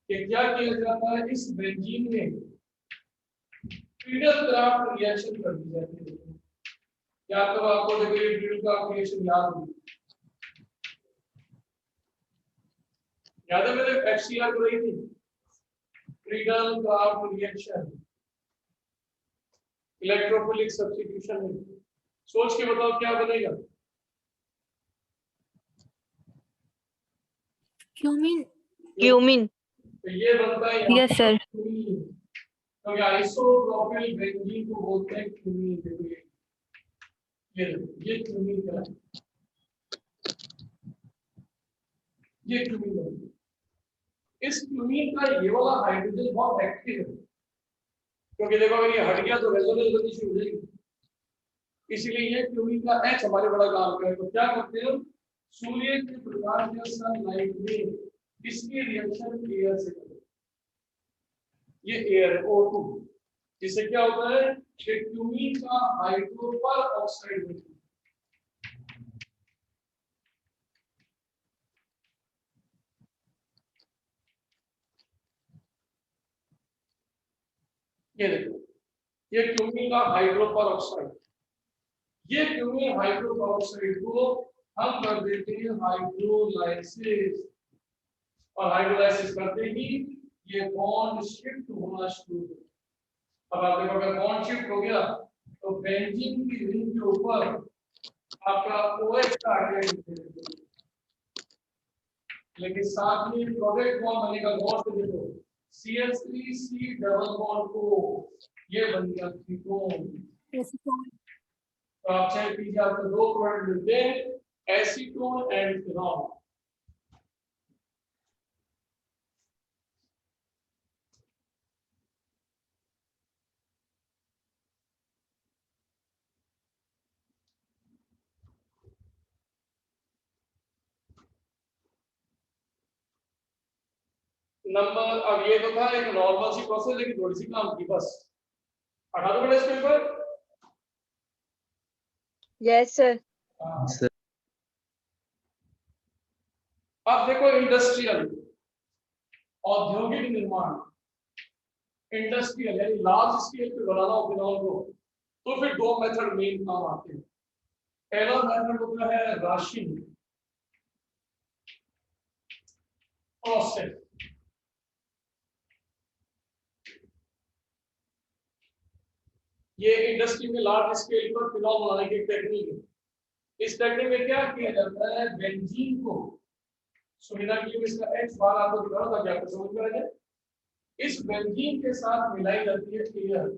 कि क्या किया जाता है, इस बेंजीन में फ्रीडल क्राफ्ट रिएक्शन कर दी जाती है। क्या तो आपको देखिए फ्रीडल क्राफ्ट रिएक्शन याद होगी, याद है मेरे एचसीआर को रही थी Friedel craft reaction electrophilic substitution में। सोच के बताओ क्या बनेगा? क्यूमीन। क्यूमिन। तो ये बनता है Yes, sir. तो आइसोप्रोपिल बेंजीन को बोलते हैं क्यूमीन। देखिए ये क्यूमीन का, ये क्यूमीन है। इस क्यूमीन का ये वाला हाइड्रोजन बहुत एक्टिव है, क्योंकि देखो अगर ये हट गया तो रेजोनेंस बननी शुरू हो जाएगी, इसीलिए ये क्यूमीन का एच हमारे बड़ा काम का है। तो क्या करते हैं, सूर्य के प्रकाश या सनलाइट में इसकी रिएक्शन एयर से करते हैं। ये एयर है O2, जिससे क्या होता है कि क्यूमीन का हाइड्रोपर ऑक्साइड बनता है। ये देखो, ये क्यूमीन का हाइड्रोपर ऑक्साइड, ये क्यूमीन हाइड्रोपर ऑक्साइड को हम कर देते हैं हाइड्रोलाइसिस, और हाइड्रोलाइसिस करते ही ये बॉन्ड शिफ्ट होना शुरू हो। अब आप देखो अगर बॉन्ड शिफ्ट हो गया तो बेंजीन की रिंग के ऊपर आपका OH का आइडेंटिटी, लेकिन साथ में प्रोडक्ट बॉन्ड बनेगा बॉन्ड से, देखो CH3C डबल बॉन्ड को, ये बन गया कीटोन। तो आप चेक कीजिए, आपको दो प्रोडक्ट मिलते हैं, एसीटोन एंड फिनॉल। नंबर, अब ये तो था एक नॉर्मल सी प्रोसेस, लेकिन थोड़ी सी काम की बस। हटा दो बेटा इस पेपर। Yes, sir. अब देखो इंडस्ट्रियल, औद्योगिक निर्माण, इंडस्ट्रियल यानी लार्ज स्केल पे बनाना हो फिनॉल को, तो फिर दो मेथड मेन काम आते हैं। पहला मेथड होता है राशिंग प्रोसेस। ये इंडस्ट्री में लार्ज स्केल पर फिनॉल बनाने की टेक्निक है। इस टेक्निक में क्या किया जाता है, बेंजीन को, सुविधा के लिए इसका एक्स बार आपको दिखा रहा था, क्या आपको समझ में आ जाए। इस बेंजीन के साथ मिलाई जाती है एयर,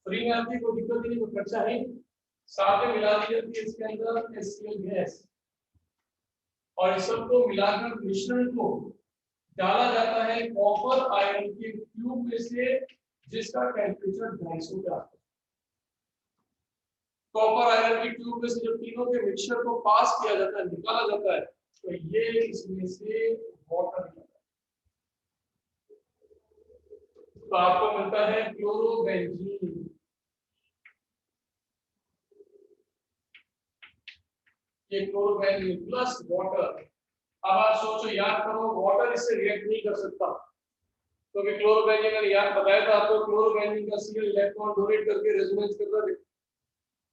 फ्री में आती है, कोई दिक्कत नहीं, कोई खर्चा है, साथ में मिला दी जाती है इसके अंदर HCl गैस, और इस सबको मिलाकर मिश्रण को डाला जाता है कॉपर आयरन के ट्यूब में से, जिसका टेम्परेचर 250 के आसपास। कॉपर आयरन की ट्यूब में से जब तीनों के मिक्सचर को पास किया जाता है, निकाला जाता है, तो ये इसमें से वाटर निकलता है, तो आपको मिलता है क्लोरोबेंजीन। ये क्लोरोबेंजीन प्लस वाटर। अब आप सोचो, याद करो, वाटर इससे रिएक्ट नहीं कर सकता, क्योंकि क्लोरोबेंजीन ने याद बताया था आपको, क्लोरोबेंजीन का Cl इलेक्ट्रॉन डोनेट करके रेजोनेंस करता है,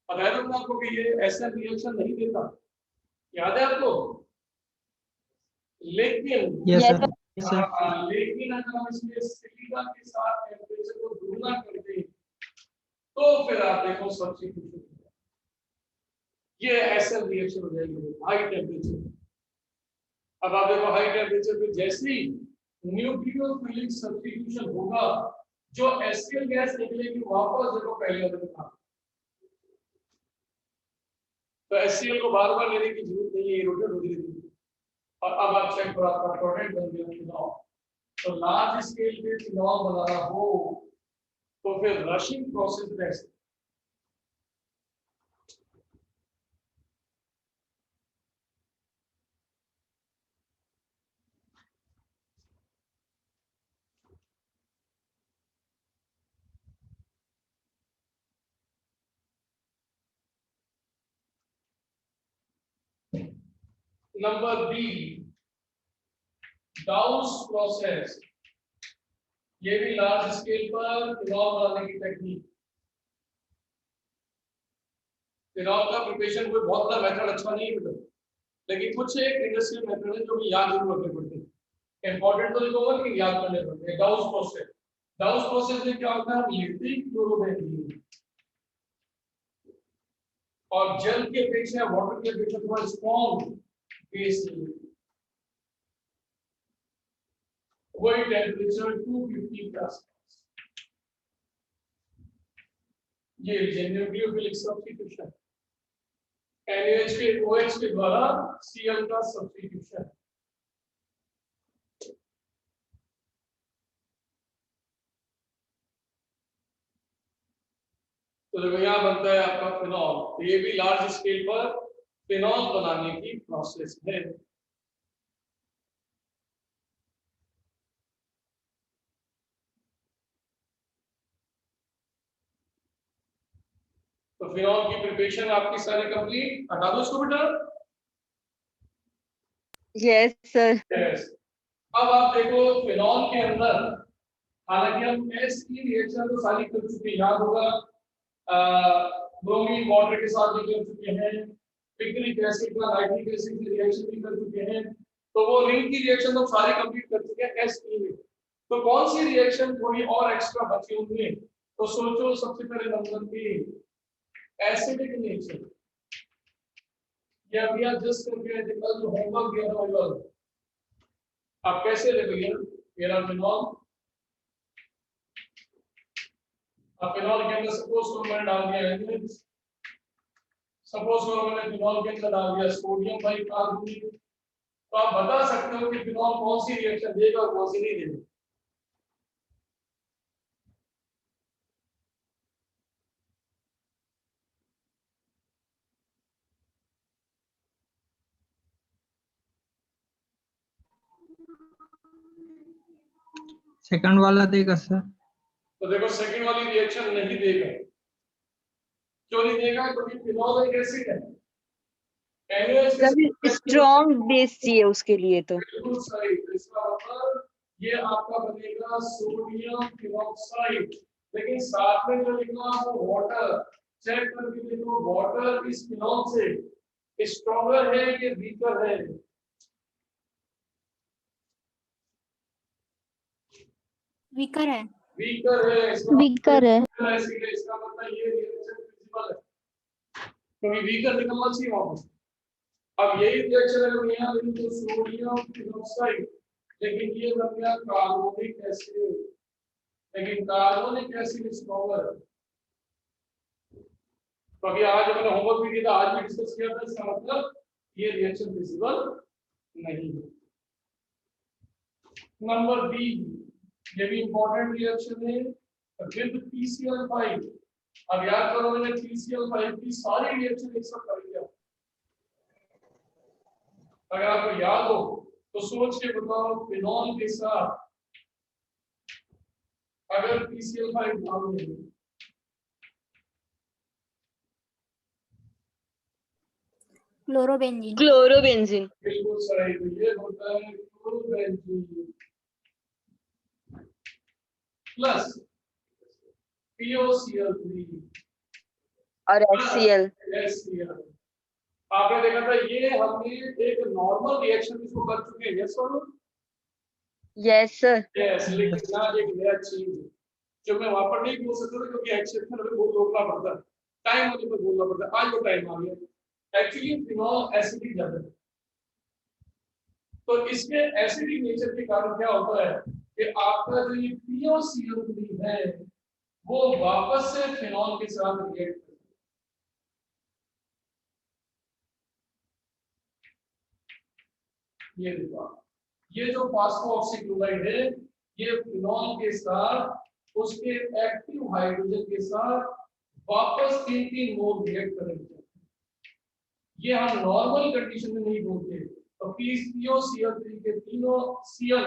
बताया था आपको कि ये ऐसा रिएक्शन नहीं देता, याद है आपको। लेकिन Yes, Yes, sir. Yes, sir. लेकिन अगर हम इसमें सिलिका के साथ टेम्परेचर को दोगुना कर दें, तो फिर आप देखो सब्स्टिट्यूशन, ये ऐसा रिएक्शन हो जाएगी हाई टेम्परेचर। अब आप देखो हाई टेम्परेचर पे जैसे ही न्यूक्लियोफिलिक सब्स्टिट्यूशन होगा, जो HCl गैस निकलेगी वापस, देखो पहले वाले था, तो HCl को बार बार लेने की जरूरत नहीं है, ये रोटेट होती रहती है। और अब आप चेक करो, आपका प्रोडक्ट बन गया फिनॉल। तो लार्ज स्केल पे फिनॉल बनाना हो तो फिर Raschig process best. Number B, Dow's process, ये भी लार्ज स्केल पर फिनॉल बनाने की टेक्निक। फिनॉल का प्रिपरेशन कोई बहुत बड़ा मेथड अच्छा नहीं है, लेकिन कुछ एक इंडस्ट्रियल मेथड है जो भी याद जरूर रखने पड़ते हैं। इंपॉर्टेंट तो नहीं होगा, लेकिन याद करने पड़ते हैं। डाउस प्रोसेस, डाउस प्रोसेस में क्या होता है, लिक्विड क्लोरोबेंजीन और जल के अपेक्षा वाटर के अपेक्षा थोड़ा स्ट्रॉन्ग बेस, वही टेम्परेचर 250 के आसपास, ये न्यूक्लियोफिलिक सब्स्टिट्यूशन, NaH के OH के द्वारा Cl का सब्स्टिट्यूशन। तो देखो यहाँ बनता है आपका फिनॉल, तो ये भी लार्ज स्केल पर फिनॉल बनाने की प्रोसेस है। तो फिनॉल की प्रिपरेशन आपकी सारी कंप्लीट, हटा दो इसको बेटा। yes, sir. Yes. अब आप देखो फिनॉल के अंदर, हालांकि हम एस की रिएक्शन तो सारी कर चुके हैं, याद होगा, ब्रोमीन वाटर के साथ भी कर चुके हैं, पिक्रिक एसिड का नाइट्रिक एसिड की रिएक्शन भी कर चुके हैं, तो वो रिंग की रिएक्शन तो सारे कंप्लीट कर चुके हैं एस में। तो कौन सी रिएक्शन थोड़ी और एक्स्ट्रा बची होंगी, तो सोचो सबसे पहले नंबर की एसिडिक नेचर, ये अभी आप जस्ट करके कल जो होमवर्क दिया था वो आप कैसे ले भैया, मेरा फिनॉल, अब फिनॉल के अंदर सपोज करो मैंने डाल दिया है, सपोज करो मैंने फिनॉल के अंदर डाल दिया सोडियम बाइकार्बोनेट, तो आप बता सकते हो कि फिनॉल कौन सी रिएक्शन देगा और कौन सी नहीं देगा। सेकंड वाला देगा सर। तो देखो सेकंड वाली रिएक्शन नहीं देगा। क्यों नहीं देगा? क्योंकि फिनॉल एक एसिड है। NaOH के साथ स्ट्रॉन्ग बेस चाहिए उसके लिए तो। बिल्कुल सही। तो इसका मतलब ये आपका बनेगा सोडियम फिनॉक्साइड, लेकिन साथ में जो लिखना वो वाटर। चेक करके देखो वाटर इस फिनॉल से स्ट्रॉन्गर है कि वीकर है? वीकर है। वीकर है। इसका Weaker है। एसिड है, इसका मतलब ये रिएक्शन फिजिबल है, क्योंकि वीकर निकलना चाहिए वहां पर। अब यही रिएक्शन अगर यहाँ लिखूं तो सोडियम फिनॉक्साइड, लेकिन ये बन गया कार्बोनिक एसिड, लेकिन कार्बोनिक एसिड स्ट्रॉन्गर है। तो अभी आज मैंने होमवर्क भी किया था, आज भी डिस्कस किया था, इसका मतलब ये रिएक्शन फिजिबल नहीं है। नंबर बी, ये भी इंपॉर्टेंट रिएक्शन है विद PCl5। अब याद करो मैंने PCl5 की सारी रिएक्शन एक साथ कर दिया। अगर आपको याद हो तो सोच के बताओ, फिनॉल के साथ अगर PCl5 डाल देंगे क्लोरोबेंजीन। क्लोरोबेंजीन। बिल्कुल सही। तो ये होता है क्लोरोबेंजीन प्लस POCl3 और HCl। HCl। आपने देखा था ये हमने एक नॉर्मल रिएक्शन इसको कर चुके हैं, यस और नो? Yes sir. यस, लेकिन यहाँ एक नया चीज है जो मैं वहां पर नहीं बोल सकता था, क्योंकि एक्सेप्शन में बहुत रोकना पड़ता है, टाइम होने पर बोलना पड़ता है। आज वो टाइम आ गया। एक्चुअली फिनॉल एसिडिक ज्यादा है, तो इसके एसिडिक नेचर के कारण क्या होता है कि आपका जो ये POCl3 है वो वापस से फिनॉल के साथ रिएक्ट करता है। ये देखो, ये जो फास्फोऑक्सीक्लोराइड है ये फिनॉल के साथ उसके एक्टिव हाइड्रोजन के साथ वापस 3-3 मोल रिएक्ट करेंगे। ये हम नॉर्मल कंडीशन में नहीं बोलते, तो POCl3 के तीनों Cl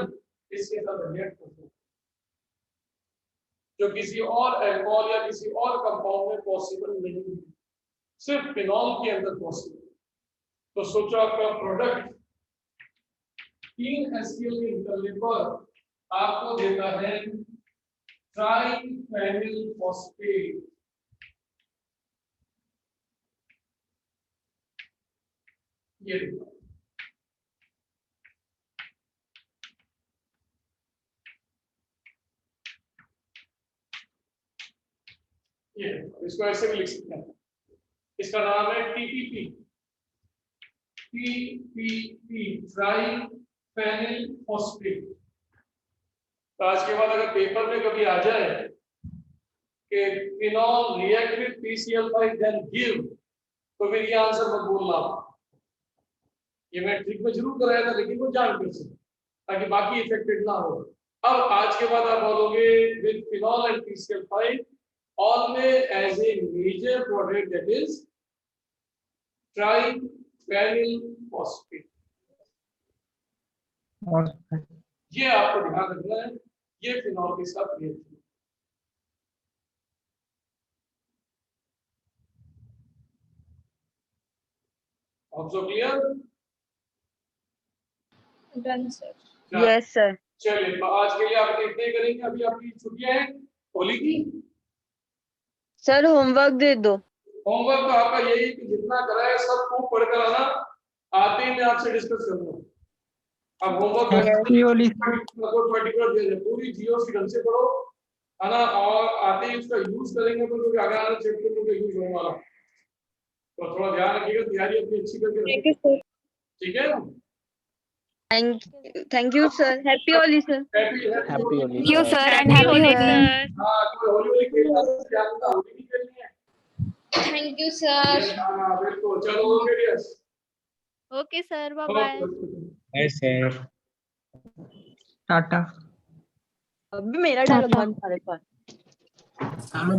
इसके साथ रिएक्ट करते हैं, जो किसी और अल्कोहल या किसी और कंपाउंड में पॉसिबल नहीं है, सिर्फ फिनॉल के अंदर पॉसिबल। तो सोचो आपका प्रोडक्ट 3 HCl के निकलने पर आपको देता है ट्राइफेनिल फॉस्फेट। ये देखो, ये इसको ऐसे भी लिख सकते हैं, इसका नाम है TPP, ट्राइफेनिल फॉस्फेट। तो आज के बाद अगर पेपर में कभी आ जाए कि phenol react with PCl5 then give, तो फिर ये आंसर मत बोलना। ये मैं ट्रिक में जरूर कराया था, लेकिन वो जान कर से, ताकि बाकी इफेक्टेड ना हो। अब आज के बाद आप बोलोगे with phenol and PCl5 always as a major product, that is triphenyl phosphate। ये आपको ध्यान रखना है, ये फिनॉल के साथ reaction. Observe clear? Done sir. Yes sir. चलिए, तो आज के लिए आप इतने ही करेंगे। अभी आपकी छुट्टियां हैं होली की। सर होमवर्क दे दो। होमवर्क तो आपका यही कि जितना कराए सब खूब पढ़कर आना, आते ही मैं आपसे डिस्कस करूंगा। अब होमवर्क पर्टिकुलर दे दें, पूरी GOC ढंग से पढ़ो, है ना, और आते ही उसका यूज करेंगे तो क्योंकि आगे आने चैप्टर में यूज होने वाला, तो थोड़ा ध्यान रखिएगा, तैयारी अपनी अच्छी करके रखिएगा, ठीक है? Thank you sir. Happy Holi sir. Happy Holi you sir. Sir and happy Holi. हाँ, कोई होली खेलना तो ध्यान रखना, होली भी खेलनी है। Thank you sir. हाँ बिल्कुल, चलो okay dears. Okay sir, bye bye. Bye sir. Tata. अभी मेरा डायलॉग टाटा। बंद था।